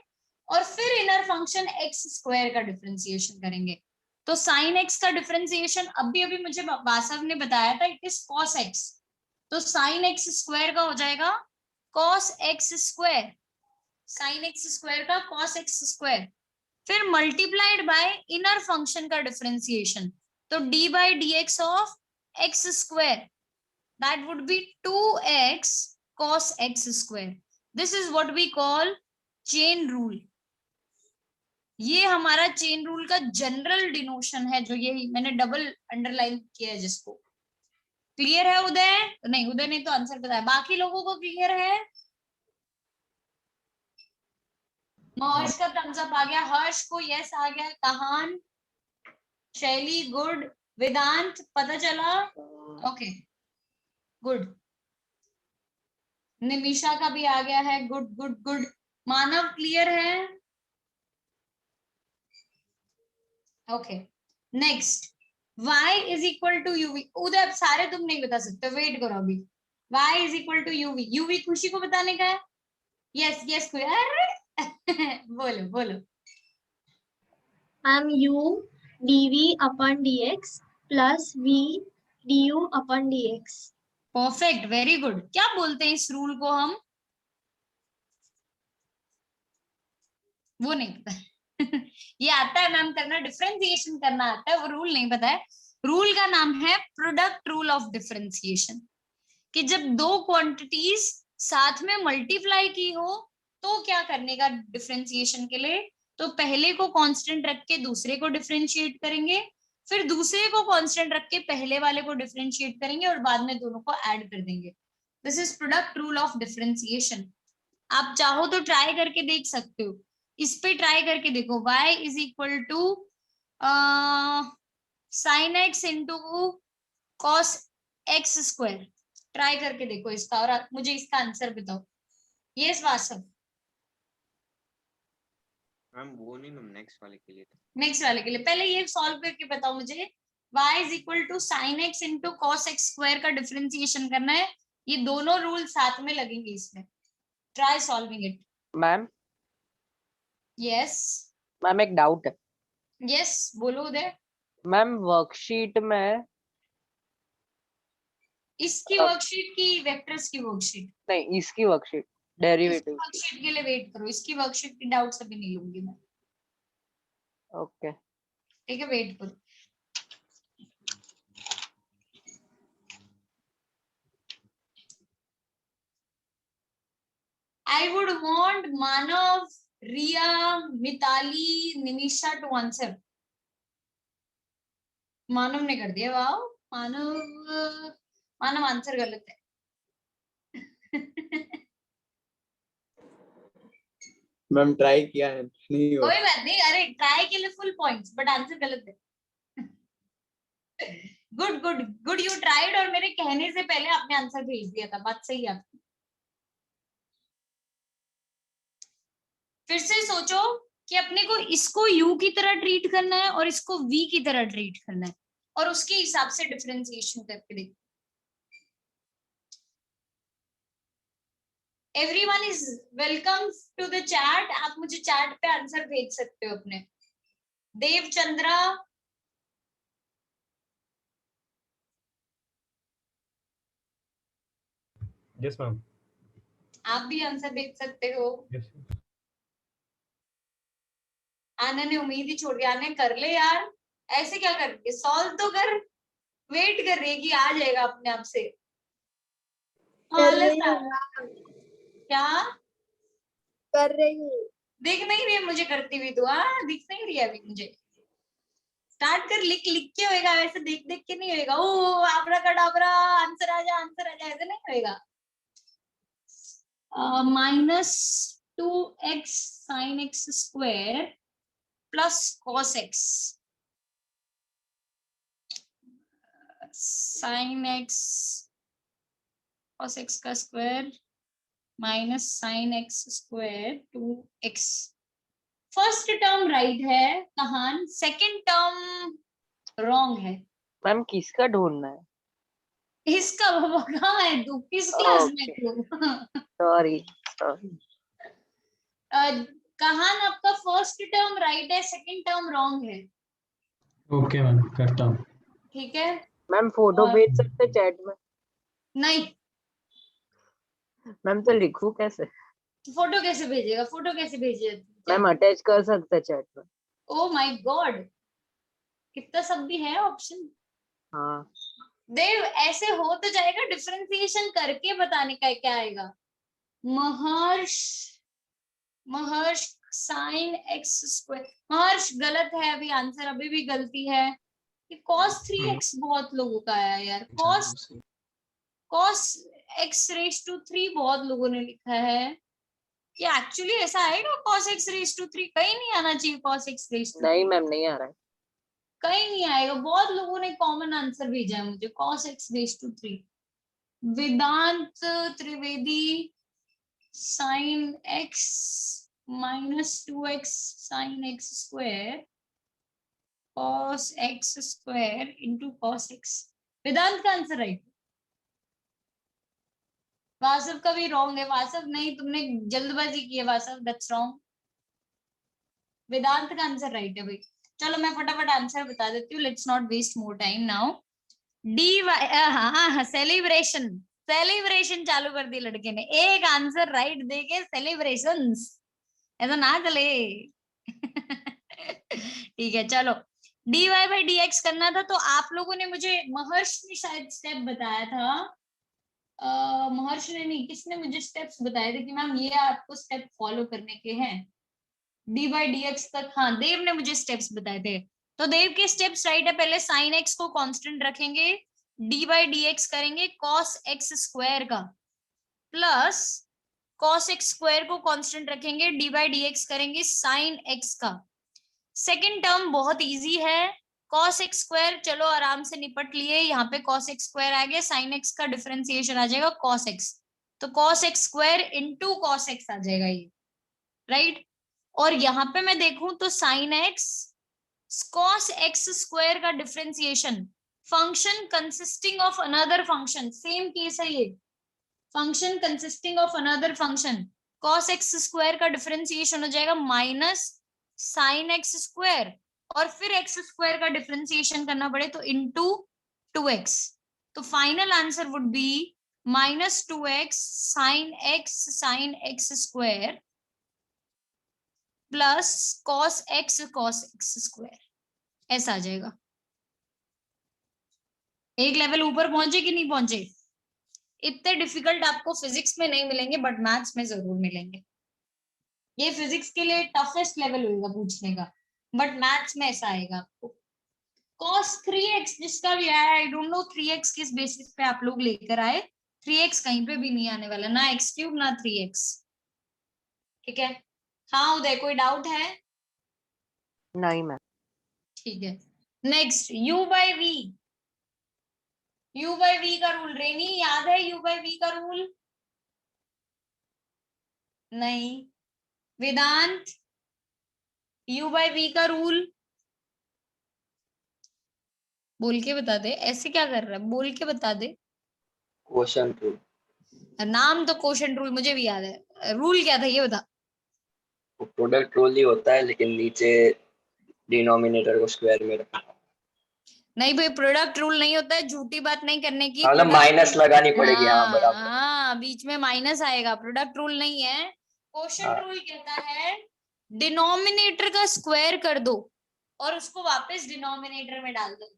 और फिर इनर फंक्शन x स्क्वायर का डिफरेंशिएशन करेंगे। तो sin x का डिफरेंशिएशन अभी मुझे वासव ने बताया था इट इज cos x। तो sin x स्क्वायर का हो जाएगा cos x square. sin x square का cos x स्क्वायर फिर मल्टीप्लाइड बाय इनर फंक्शन का डिफरेंशिएशन। तो d by d x of x square that would be 2x cos x square। This is what we call chain rule। ये हमारा chain rule का general डिनोशन है, जो ये मैंने डबल अंडरलाइन किया है जिसको। क्लियर है उदय? नहीं, उदय ने तो आंसर बताया, बाकी लोगों को क्लियर है? महर्ष का थम्स अप आ गया, हर्ष को यस आ गया, कहान, शैली गुड, वेदांत पता चला, ओके गुड, निमिषा का भी आ गया है, good good good, Manav clear है? Okay next, y is equal to u v. उधर सारे तुम नहीं बता सकते, वेट करो अभी। y is equal to u v, u v Khushi को बताने का है। यस यस अरे बोलो बोलो। Ma'am u dv upon dx plus v du upon dx। Perfect, very good. क्या बोलते हैं इस रूल को हम? वो नहीं पता ये आता है मैम करना, डिफरेंशिएशन करना आता है, वो रूल नहीं पता है। रूल का नाम है प्रोडक्ट रूल ऑफ डिफरेंशिएशन, कि जब दो क्वांटिटीज साथ में मल्टीप्लाई की हो तो क्या करने का डिफरेंशिएशन के लिए? तो पहले को कांस्टेंट रख के दूसरे को डिफरेंशिएट करेंगे, फिर दूसरे को कांस्टेंट रख के पहले वाले को डिफरेंशिएट करेंगे और बाद में दोनों को ऐड कर देंगे। This is product rule of differentiation. आप चाहो तो ट्राई करके देख सकते हो, इस पे ट्राई करके देखो। y is equal to sine x into cos x square, try करके देखो इसका और मुझे इसका आंसर बताओ। यस वासव? मैम वो नहीं मैम, नेक्स्ट वाले के लिए। नेक्स्ट वाले के लिए पहले ये सॉल्व करके बताओ मुझे। y is equal to sine x into cos x square का डिफरेंशिएशन करना है, ये दोनों रूल साथ में लगेंगे इसमें। Try solving it. Ma'am yes ma'am एक डाउट है। यस बोलो उदय। मैम वर्कशीट में इसकी वर्कशीट की वेक्टर्स की वर्कशीट? नहीं, इसकी वर्कशीट इसकी डेरिवेटिव की। वर्कशीट के लिए वेट करो, इसकी वर्कशीट की डाउट्स अभी नहीं लूंगी मैं। ओके ठीक है, वेट करो। I would want Manav, Riya, Mitali, Nimisha to answer. मानव ने कर दिया, वाह मानव, मानव आंसर गलत है मैम ट्राई किया है, नहीं हो। कोई बात नहीं, अरे ट्राई के लिए फुल पॉइंट्स, बट आंसर गलत है। Good good good, you tried, और मेरे कहने से पहले आपने आंसर भेज दिया था, बात सही है आपकी। फिर से सोचो कि अपने को इसको u की तरह ट्रीट करना है और इसको v की तरह ट्रीट करना है, और उसके हिसाब से डिफरेंशिएशन करके देखो। Everyone is welcome to the chat, आप मुझे चैट पे आंसर भेज सकते हो अपने। Dev Chandra, yes ma'am. आप भी आंसर भेज सकते हो। आना ने उम्मीद ही छोड़ दिया, आने कर ले यार, ऐसे क्या करके सॉल्व तो कर, वेट कर रही है कि आ जाएगा अपने आप से। कर रही आलस आ हूँ रहा। मैम, क्या कर रही हूँ। दिख नहीं रही है मुझे करती हुई? तो दिख नहीं रही है अभी मुझे। स्टार्ट कर, लिख लिख के होएगा, वैसे देख देख के नहीं होएगा। ओ आबरा का डाबरा, आंसर आ जा, आंसर आ जा, ऐसे नहीं होएगा। -2x sin x square plus cos x sin x cos x का square minus sin x square 2x। First term right है कहान, सेकंड टर्म रॉन्ग है। मैम किसका ढूंढना है? इसका बाबा कहाँ है तू, किस क्लास में तू? सॉरी कहान आपका फर्स्ट टर्म राइट है, सेकंड टर्म रॉन्ग है। ओके मैम, करता हूँ। ठीक है मैम फोटो और- भेज सकते चैट में? नहीं, मैम तो लिखूं कैसे? फोटो कैसे भेजेगा, फोटो कैसे भेजे? मैम अटैच कर सकते चैट में? ओ माय गॉड, कितना सब भी है ऑप्शन। हाँ देव ऐसे हो तो जाएगा, डिफरेंशिएशन करके बताने का क्या आएगा। महर्ष, महर्ष साइन एक्स स्क्वायर। महर्ष गलत है, अभी आंसर अभी भी गलती है। cos 3x बहुत लोगों का आया यार, cos x रेज टू 3 बहुत लोगों ने लिखा है। ये एक्चुअली ऐसा आएगा cos x रेज टू 3? कहीं नहीं आना चाहिए cos x रेज टू 3। नहीं मैम, नहीं आ रहा है। कहीं नहीं आएगा। बहुत लोगों ने कॉमन आंसर भेजा है मुझे, cos x raise to 3। Vedant Trivedi sin x minus 2x sin x square cos x square into cos x। वेदांत का आंसर राइट। वासव का भी रॉन्ग है। वासव नहीं, तुमने जल्दबाजी की है वासव, दैट्स रॉन्ग। वेदांत का आंसर राइट है भाई। चलो मैं फटाफट आंसर बता देती हूँ, let's not waste more time now. D y, हाँ सेलिब्रेशन, सेलिब्रेशन चालू कर दी लड़के ने, एक आंसर राइट देके सेलिब्रेशंस, ऐसा ना चले। ठीक है चलो, dy बाई डी एक्स करना था तो आप लोगों ने मुझे, महर्ष ने शायद स्टेप बताया था, महर्ष ने नहीं, किसने मुझे स्टेप्स बताए थे कि मैम ये आपको स्टेप फॉलो करने के हैं डी बाई डी एक्स तक। हाँ देव ने मुझे स्टेप्स बताए थे, तो देव के स्टेप्स राइट है। पहले साइन एक्स को कांस्टेंट रखेंगे, डी बाई डी एक्स करेंगे कॉस एक्स स्क्वायर का, प्लस कॉस एक्स स्क्वायर को कांस्टेंट रखेंगे, डी बाई डी एक्स करेंगे साइन एक्स का। सेकेंड टर्म बहुत इजी है, cos x स्क्वायर, चलो आराम से निपट लिए। यहाँ पे cos x स्क्वायर आ गया, sin x का डिफरेंशिएशन आ जाएगा cos x, तो cos x square into cos x आ जाएगा ये, राइट। और यहाँ पे मैं देखूं तो sin x cos x square का differentiation, function consisting of another function, same case है ये, function consisting of another function, cos x square का डिफरेंशिएशन हो जाएगा माइनस साइन एक्स स्क्वायर, और फिर एक्स स्क्वायर का डिफरेंशिएशन करना पड़े तो इंटू 2x, तो final answer would be minus 2x sine x square plus cos x square, ऐसा आ जाएगा। एक लेवल ऊपर पहुंचे कि नहीं पहुंचे? इतने डिफिकल्ट आपको फिजिक्स में नहीं मिलेंगे बट मैथ्स में जरूर मिलेंगे। ये फिजिक्स के लिए टफेस्ट लेवल होगा पूछने का, बट मैथ्स में ऐसा आएगा आपको। cos 3x जिसका भी आया, आई डोंट नो 3x किस बेसिस पे आप लोग लेकर आए, 3x कहीं पे भी नहीं आने वाला, ना x क्यूब ना 3x, ठीक है। हाँ उदय, कोई डाउट है? नहीं मैम। ठीक है, next u by v, u by v का रूल, रेनी याद है u बाई वी का रूल? नहीं। वेदांत, u बाई वी का रूल बोल के बता दे, ऐसे क्या कर रहा है, बोल के बता दे। Quotient rule. नाम तो क्वोशंट रूल मुझे भी याद है, रूल क्या था ये बता। प्रोडक्ट रूल ही होता है, लेकिन नीचे डिनोमिनेटर को स्क्वायर में रखना। नहीं भाई, प्रोडक्ट रूल नहीं होता है, झूठी बात नहीं करने की। मतलब माइनस लगानी पड़ेगी। हाँ बराबर। हाँ बीच में माइनस आएगा, प्रोडक्ट रूल नहीं है। क्वोशंट रूल कहता है डिनोमिनेटर का स्क्वायर कर दो और उसको वापस डिनोमिनेटर में डाल दो।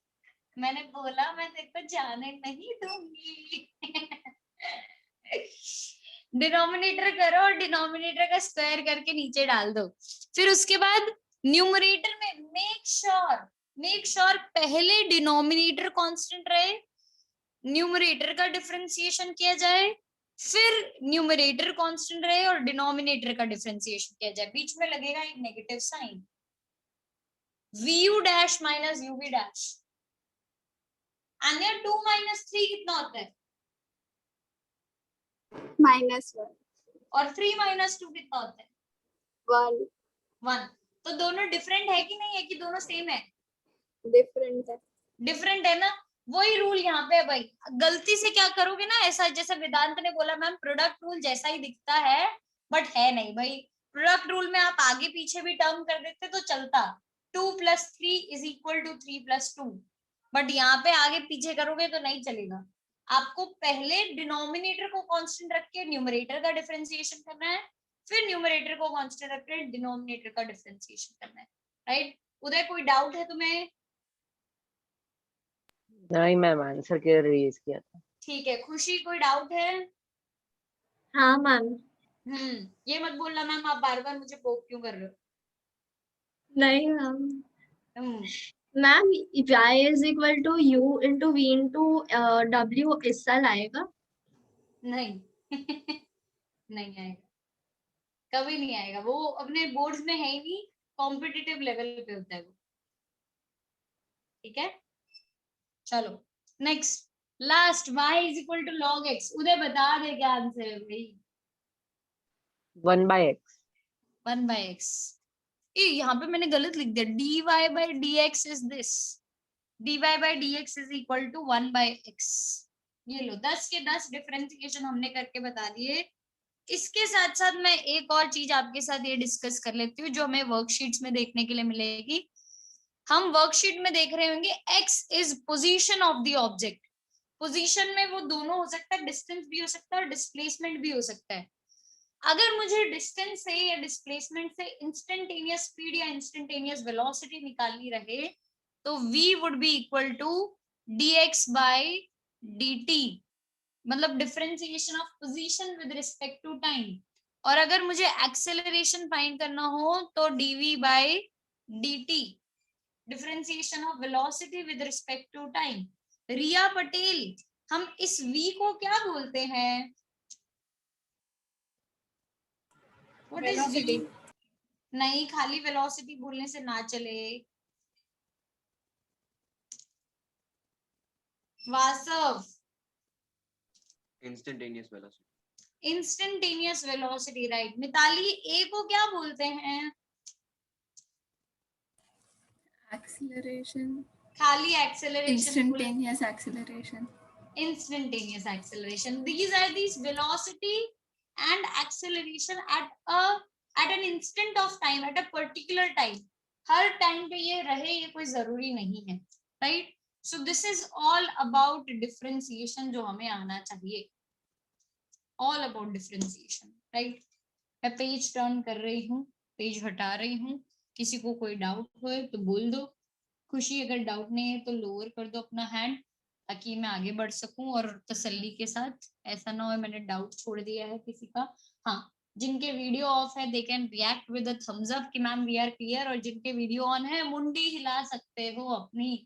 मैंने बोला मैं तेरे को जाने नहीं दूंगी। डिनोमिनेटर करो और डिनोमिनेटर का स्क्वायर करके नीचे डाल दो। फिर उसके बाद न्यूमरेटर में मेक श्योर पहले डिनोमिनेटर कांस्टेंट रहे, न्यूमरेटर का डिफरेंशिएशन किया जाए, फिर न्यूमरेटर कांस्टेंट रहे और डिनोमिनेटर का डिफरेंशिएशन किया जाए। बीच में लगेगा एक negative sign, vu dash minus uv dash. Anya 2 minus 3 कितना होता है? -1 और 3 माइनस 2 कितना होता है? 1। तो दोनों डिफरेंट है कि नहीं है, कि दोनों सेम है? डिफरेंट है ना। वही रूल यहाँ पे है भाई। गलती से क्या करोगे ना, ऐसा जैसे वेदांत ने बोला मैम प्रोडक्ट रूल जैसा ही दिखता है बट है नहीं भाई। प्रोडक्ट रूल में आप आगे पीछे भी टर्म कर देते तो चलता, 2 + 3 = 3 + 2, बट यहाँ पे आगे पीछे करोगे तो नहीं चलेगा। आपको पहले डिनोमिनेटर को कांस्टेंट रख के न्यूमरेटर का डिफरेंशिएशन करना है, फिर न्यूमरेटर को कांस्टेंट रख के डिनोमिनेटर का डिफरेंशिएशन करना है, राइट। उदय कोई डाउट है तुम्हें? नहीं मैम, आंसर के रेज किया था। ठीक है, खुशी कोई डाउट है? हाँ मैम। ये मत बोलना मैम आप बार बार मुझे पोक क्यों कर रहे हो। नहीं ma'am, hmm ma'am y is equal to u into v into w इस साल आएगा? नहीं नहीं आएगा, कभी नहीं आएगा, वो अपने बोर्ड्स में है ही नहीं, कॉम्पिटिटिव लेवल पे होता है वो। ठीक है चलो next, last y is equal to log x। Uday बता दे क्या आंसर है भाई। 1/x। 1/x। यहाँ पे मैंने गलत लिख दिया, dy/dx is this, dy/dx is equal to 1/x। ये लो 10 के 10 डिफरेंशिएशन हमने करके बता दिए। इसके साथ साथ मैं एक और चीज आपके साथ ये डिस्कस कर लेती हूँ जो हमें वर्कशीट्स में देखने के लिए मिलेगी। हम वर्कशीट में देख रहे होंगे x is position of the object. Position में वो दोनों हो सकता है, डिस्टेंस भी हो सकता है और डिस्प्लेसमेंट भी हो सकता है। अगर मुझे डिस्टेंस से या डिस्प्लेसमेंट से इंस्टेंटेनियस स्पीड या इंस्टेंटेनियस वेलोसिटी निकालनी रहे तो v would be equal to dx/dt, मतलब differentiation of position with respect to time. और अगर मुझे एक्सेलरेशन फाइंड करना हो तो dv/dt, differentiation of velocity with respect to time. Riya Patel, हम इस v को क्या बोलते हैं? What is v? नहीं, खाली वेलोसिटी बोलने से ना चले। Vasav, instantaneous velocity. Instantaneous velocity, right. Mitali, a को क्या बोलते हैं? एक्सीलरेशन, खाली acceleration, instantaneous acceleration, instantaneous acceleration. These are these velocity and acceleration at an instant of time, at a particular time. Her time पे ये रहे ये कोई जरूरी नहीं है, right. So this is all about differentiation जो हमें आना चाहिए, ऑल अबाउट डिफरेंशिएशन, राइट। मैं पेज टर्न कर रही हूँ, पेज हटा रही हूँ, किसी को कोई डाउट हो तो बोल दो। खुशी, अगर डाउट नहीं है तो लोअर कर दो अपना हैंड ताकि मैं आगे बढ़ सकूं और तसल्ली के साथ, ऐसा ना हो मैंने डाउट छोड़ दिया है किसी का। हाँ, जिनके वीडियो ऑफ है they can react with a thumbs up कि मैम वी आर क्लियर, और जिनके वीडियो ऑन है मुंडी हिला सकते हो अपनी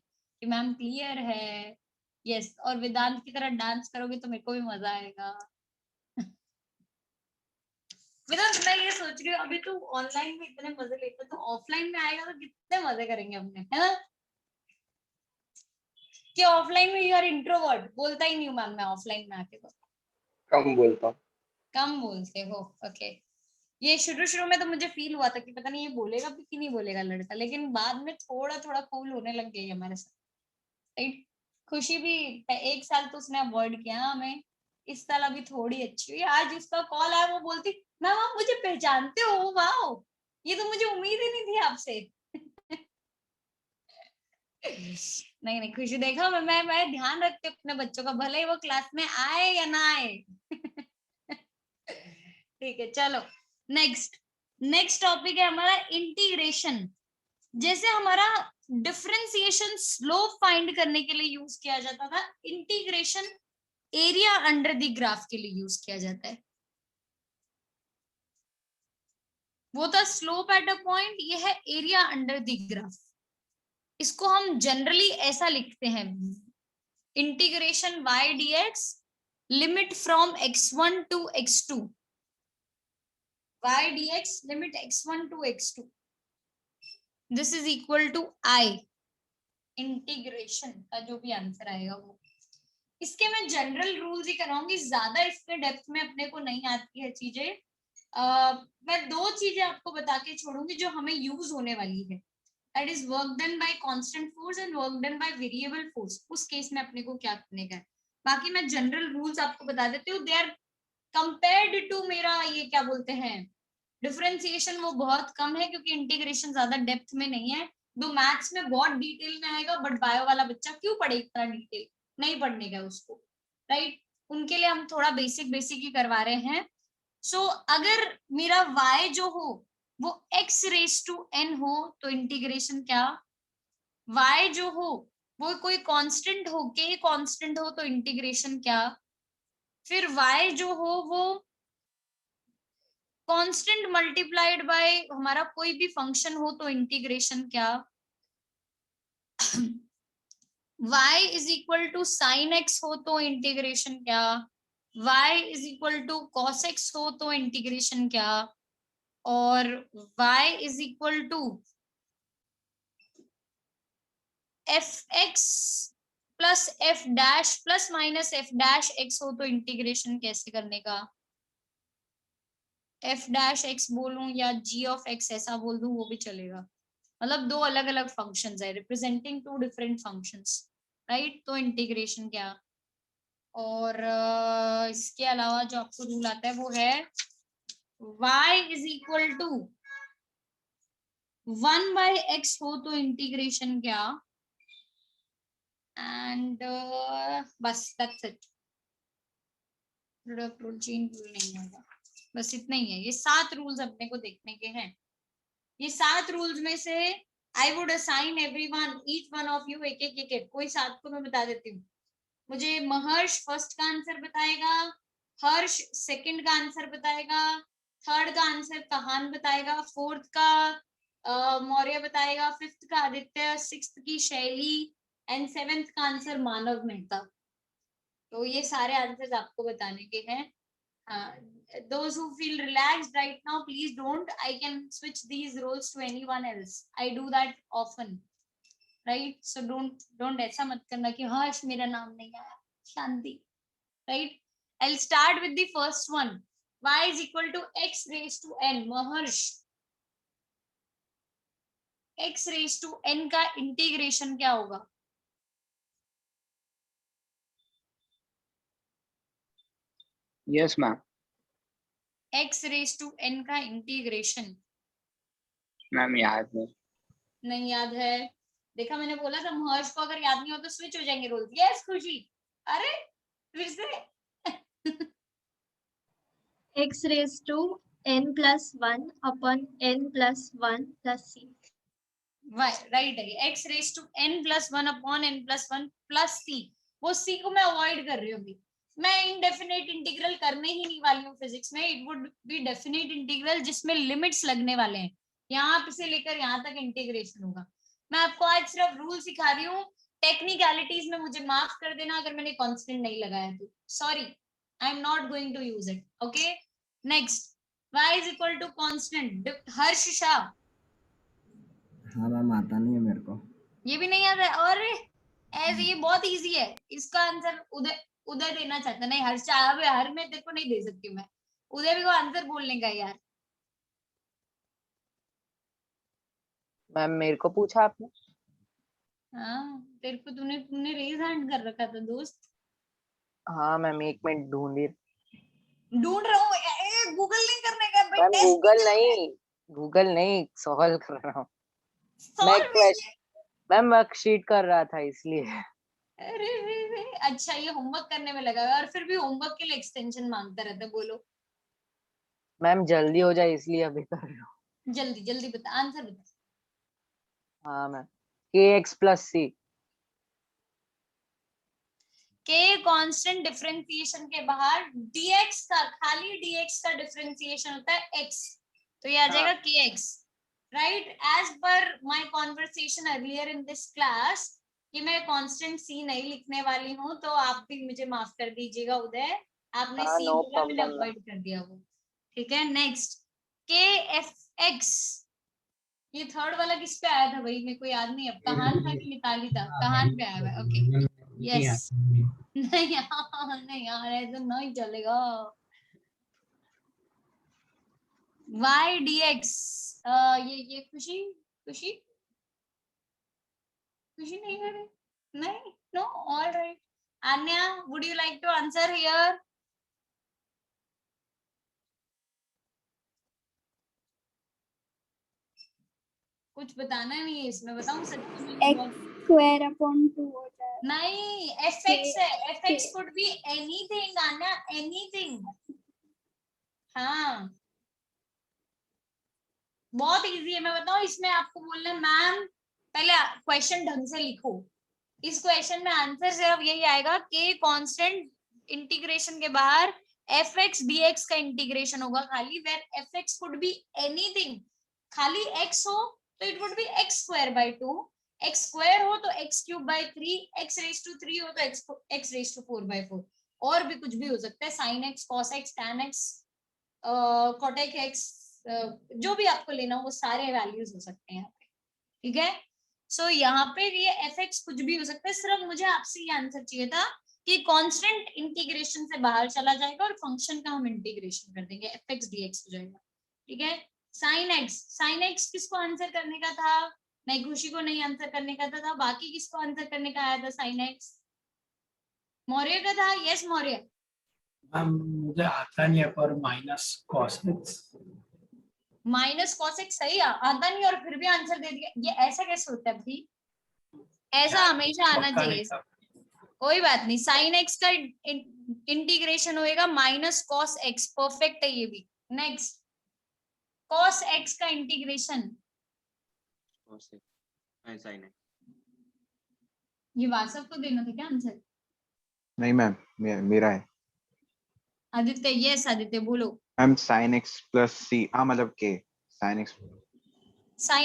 कि मैम क्लियर है। यस, और वेदांत की तरह डांस करोगे तो मेरे को भी मजा आएगा। वेदांत, मैं ये सोच रही हूँ अभी तो ऑनलाइन में इतने मजे लेते तो ऑफलाइन में आएगा तो कितने मजे करेंगे अपने, है ना? कि ऑफलाइन में यू आर इंट्रोवर्ट, बोलता ही नहीं हूँ मैम मैं ऑफलाइन में आके, तो कम बोलता हूँ। कम बोलते हो, ओके। ये शुरू में तो मुझे फील हुआ था कि पता नहीं ये बोलेगा भी कि नहीं बोलेगा लड़का, लेकिन बाद में थोड़ा थोड़ा कूल होने लग गई हमारे साथ, राइट। खुशी भी 1 साल तो उसने अवॉइड किया हमें, इस साल अभी थोड़ी अच्छी हुई। आज उसका कॉल आया, वो बोलती मैम आप मुझे पहचानते हो, वाओ ये तो मुझे उम्मीद ही नहीं थी आपसे। नहीं नहीं खुशी, देखा मैं ध्यान रखती हूँ अपने बच्चों का, भले ही वो क्लास में आए या ना आए। ठीक है चलो नेक्स्ट टॉपिक है हमारा इंटीग्रेशन। जैसे हमारा डिफरेंशिएशन स्लोप फाइंड करने के लिए यूज किया जाता था, integration area under the graph के लिए यूज किया जाता है। वो था स्लोप एट अ पॉइंट, ये है एरिया अंडर द ग्राफ। इसको हम जनरली ऐसा लिखते हैं, integration y dx limit from x1 to x2, y dx limit x1 to x2, this is equal to I। Integration का जो भी आंसर आएगा वो, इसके मैं जनरल रूल्स ही कराऊंगी, ज्यादा इसके डेप्थ में अपने को नहीं आती है चीजें। मैं 2 चीजें आपको बता के छोड़ूंगी जो हमें यूज होने वाली है, that is work done by constant force and work done by variable force। उस केस में अपने को क्या करने का है, बाकी मैं जनरल रूल्स आपको बता देती हूँ। दे आर कंपेयर्ड टू मेरा ये क्या बोलते हैं डिफरेंशिएशन, वो बहुत कम है क्योंकि इंटीग्रेशन ज्यादा डेप्थ में नहीं है। दो मैथ्स में बहुत डिटेल में आएगा, बट बायो वाला बच्चा क्यों पढ़े इतना डिटेल, नहीं पढ़ने का उसको, राइट। उनके लिए हम थोड़ा बेसिक ही करवा रहे हैं। सो अगर मेरा y जो हो वो x रेस टू n हो तो इंटीग्रेशन क्या, y जो हो वो कोई कांस्टेंट हो, k कांस्टेंट हो तो इंटीग्रेशन क्या, फिर y जो हो वो कांस्टेंट मल्टीप्लाइड बाय हमारा कोई भी फंक्शन हो तो इंटीग्रेशन क्या, y is equal to sine x हो तो इंटीग्रेशन क्या, y is equal to cos x हो तो इंटीग्रेशन क्या, और y is equal to f x plus f dash plus minus f dash x हो तो इंटीग्रेशन कैसे करने का, एफ डैश एक्स बोलूं या जी ऑफ एक्स ऐसा बोल दूं वो भी चलेगा, मतलब दो अलग अलग फंक्शंस है representing two different functions, right, तो इंटीग्रेशन क्या। और इसके अलावा जो आपको रूल आता है वो है y is equal to 1/x हो तो इंटीग्रेशन क्या, एंड बस that's it, product rule chain rule नहीं होगा, बस इतना ही है, ये 7 रूल्स अपने को देखने के हैं। ये 7 रूल्स में से I would assign everyone each one of you एक एक कोई 7 को मैं बता देती हूँ। मुझे महर्ष फर्स्ट का आंसर बताएगा, हर्ष सेकंड का आंसर बताएगा, थर्ड का आंसर कहान बताएगा, फोर्थ का मौर्य बताएगा, फिफ्थ का आदित्य, सिक्स्थ की शैली एंड सेवेंथ का आंसर मानव मेहता। तो ये सारे आंसर्स आपको बताने के हैं। Those who feel relaxed right now, please don't. I can switch these roles to anyone else. I do that often, right? So don't ऐसा मत करना कि हर्ष मेरा नाम नहीं आया, शांति, right? I'll start with the first one. Y is equal to x raised to n. महर्ष, x raised to n का integration क्या होगा? Yes ma'am. x raised to n का इंटीग्रेशन मैम याद नहीं याद है, देखा मैंने बोला था महर्ष को अगर याद नहीं हो तो स्विच हो जाएंगे रोल। यस खुशी, अरे फिर से x raised to n plus 1 upon n plus 1 plus c. Right है, x raised to n plus 1 upon n plus 1 plus c। वो c को मैं अवॉइड कर रही हूँ, मैं इनडेफिनेट इंटीग्रल करने ही नहीं वाली हूँ फिजिक्स में। It would B definite integral जिसमें लिमिट्स लगने वाले हैं, यहाँ से लेकर यहाँ तक इंटीग्रेशन होगा। मैं आपको आज सिर्फ रूल सिखा रही हूँ, टेक्निकलिटीज में मुझे माफ कर देना अगर मैंने कांस्टेंट नहीं लगाया तो, sorry, I am not going to use it. Okay, next, y is equal to constant। Harsh Shah, हाँ मैम, आता नहीं है मेरे को। ये भी नहीं आता है, और ऐसे ये बहुत इजी है, इसका आंसर उदय उदय देना चाहता, नहीं हर चाह हर में देखो नहीं दे सकती मैं, उदय भी को आंसर बोलने का यार। मैम मेरे को पूछा आपने? हाँ तेरे को, तूने रेज हैंड कर रखा था दोस्त। हाँ मैम, एक मिनट ढूंढ रहा हूँ, गूगल नहीं करने का भाई, मैम, गूगल नहीं सॉल्व कर रहा हूँ मैम, वर्कशीट कर रहा था इसलिए। अरे अच्छा, ये होमवर्क करने में लगा हुआ है और फिर भी होमवर्क के लिए एक्सटेंशन मांगता रहता है। बोलो मैम, जल्दी हो जाए इसलिए अभी कर रहा हूँ। जल्दी जल्दी बता, आंसर बता। हाँ ma'am, kx plus c। k constant differentiation के बाहर dx का, खाली dx का डिफरेंशिएशन होता है x, तो ये आ जाएगा kx, right. As per my conversation earlier in this class कि मैं कांस्टेंट c नहीं लिखने वाली हूँ, तो आप भी मुझे माफ कर दीजिएगा उदय, आपने c बोला, मैंने अवॉइड कर दिया वो, ठीक है। नेक्स्ट, kfx, ये थर्ड वाला किस पे आया था भाई, मेरे को याद नहीं, अब कहान था कि मिताली था, कहान पे आया है। ओके, यस, नहीं यार ऐसा नहीं चलेगा। y dx, ये खुशी नहीं करे, नहीं, no, all right. Anya, would you like to answer here? कुछ बताना नहीं है इसमें, बताऊं सच में? x square upon 2 हो जाएगा। नहीं, fx है, fx could be anything Anya, anything। हाँ बहुत इजी है, मैं बताऊं, इसमें आपको बोलना मैम पहले क्वेश्चन ढंग से लिखो। इस क्वेश्चन में आंसर सिर्फ यही आएगा कि कांस्टेंट इंटीग्रेशन के बाहर एफ एक्स डी एक्स का इंटीग्रेशन होगा खाली, where f x could be anything, खाली एक्स हो तो it would be x square by 2, x square हो तो x cube by 3, x raise to 3 हो तो एक्स रेज टू 4 बाई 4, और भी कुछ भी हो सकता है, sine x, cos x, tan x, Kotak x, जो भी आपको लेना हो वो सारे वैल्यूज हो सकते हैं यहाँ पे, ठीक है। सो यहाँ पे ये एफ एक्स कुछ भी हो सकता है, सिर्फ मुझे आपसे ये आंसर चाहिए था कि कांस्टेंट इंटीग्रेशन से बाहर चला जाएगा और फंक्शन का हम इंटीग्रेशन कर देंगे, एफ एक्स डी एक्स हो जाएगा, ठीक है। साइन एक्स किसको आंसर करने का था? नहीं, खुशी को नहीं आंसर करने का था, बाकी किसको आंसर करने का आया था? साइन एक्स मौर्य का था। यस मौर्य। मुझे आता नहीं है पर minus cos x. Minus cos x सही आता नहीं और फिर भी आंसर दे दिया, ये ऐसा कैसे होता है भाई? ऐसा हमेशा आना चाहिए। कोई बात नहीं, साइन एक्स का इंटीग्रेशन होएगा माइनस कॉस एक्स, परफेक्ट है ये भी। नेक्स्ट, कॉस एक्स का इंटीग्रेशन, ये वासव को देना था क्या आंसर? नहीं मैम, मेरा है। आदित्य, यस आदित्य बोलो। मैम साइन एक्स प्लस सी, हाँ मतलब के, sine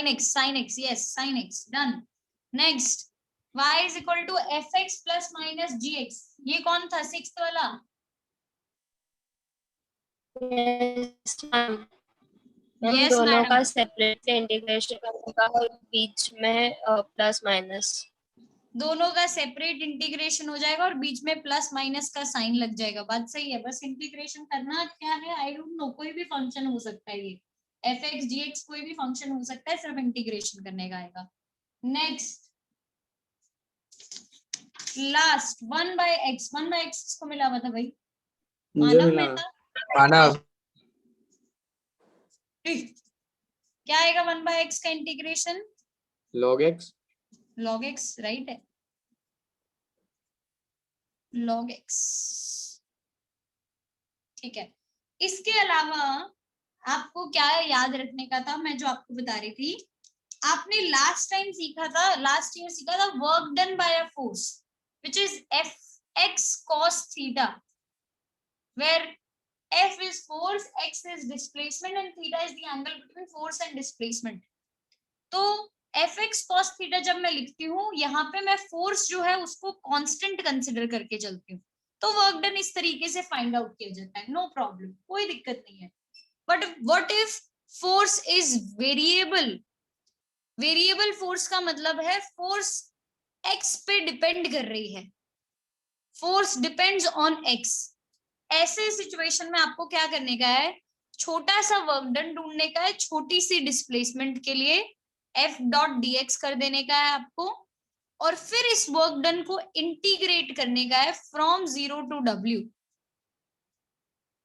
x yes sine x, done. Next, y is equal to fx plus minus gx, ये कौन था? सिक्स्थ वाला। Yes, दोनों का सेपरेट इंटीग्रेशन करने और बीच में प्लस माइनस, दोनों का सेपरेट इंटीग्रेशन हो जाएगा और बीच में प्लस माइनस का साइन लग जाएगा, बात सही है। बस इंटीग्रेशन करना क्या है, आई डोंट नो, कोई भी फंक्शन हो सकता है, ये एफ एक्स जी एक्स कोई भी फंक्शन हो सकता है, सिर्फ इंटीग्रेशन करने का आएगा। नेक्स्ट, लास्ट 1/x, 1/x किसको मिला हुआ था भाई? मानव में था। मानव। क्या आएगा 1/x का integration? log x। log x right है, log x, ठीक है। इसके अलावा आपको क्या याद रखने का था, मैं जो आपको बता रही थी, आपने लास्ट टाइम सीखा था, लास्ट ईयर सीखा था, work done bye a force which is fx cos theta, where f is force, x is displacement and theta is the angle between force and displacement. तो fx cos theta जब मैं लिखती हूँ, यहाँ पे मैं फोर्स जो है उसको कांस्टेंट कंसिडर करके चलती हूँ, तो वर्क डन इस तरीके से फाइंड आउट किया जाता है, नो प्रॉब्लम, कोई दिक्कत नहीं है। But what if force is variable? Variable force का मतलब है फोर्स x पे डिपेंड कर रही है, फोर्स डिपेंड्स ऑन x। ऐसे सिचुएशन में आपको क्या करने का है, छोटा सा वर्क डन ढूंढने का है, छोटी सी डिस्प्लेसमेंट के लिए f डॉट dx कर देने का है आपको, और फिर इस वर्क डन को इंटीग्रेट करने का है from 0 to w,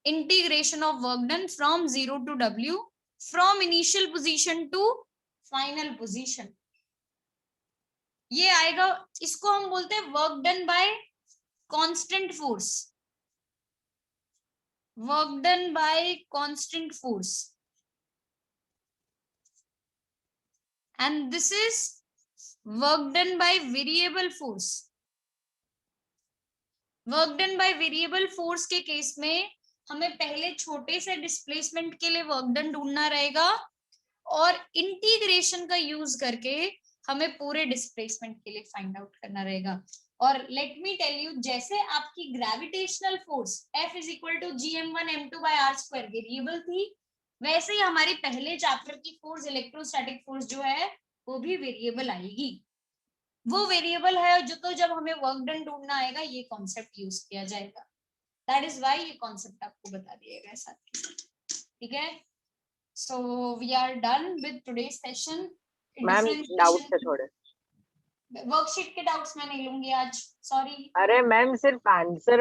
integration of work done from 0 to w, from initial position to final position, ये आएगा। इसको हम बोलते हैं work done by constant force, work done by constant force, and this is work done by variable force. Work done by variable force के case में हमें पहले छोटे से डिस्प्लेसमेंट के लिए वर्क डन ढूंढना रहेगा और इंटीग्रेशन का यूज करके हमें पूरे डिस्प्लेसमेंट के लिए फाइंड आउट करना रहेगा। और लेट मी टेल यू, जैसे आपकी gravitational force F is equal to gm1m2 by r² variable थी, वैसे ही हमारी पहले चैप्टर की फोर्स, इलेक्ट्रोस्टैटिक फोर्स जो है वो भी वेरिएबल आएगी। वो वेरिएबल है जो, तो जब हमें वर्क डन ढूंढना आएगा ये कॉन्सेप्ट यूज किया जाएगा, दैट इज व्हाई ये कॉन्सेप्ट आपको बता दिया गया साथ के साथ, ठीक है। So we are done with today's session. Ma'am doubts है थोड़े, वर्कशीट के डाउट्स मैं नहीं लूंगी आज, सॉरी। अरे मैम सिर्फ आंसर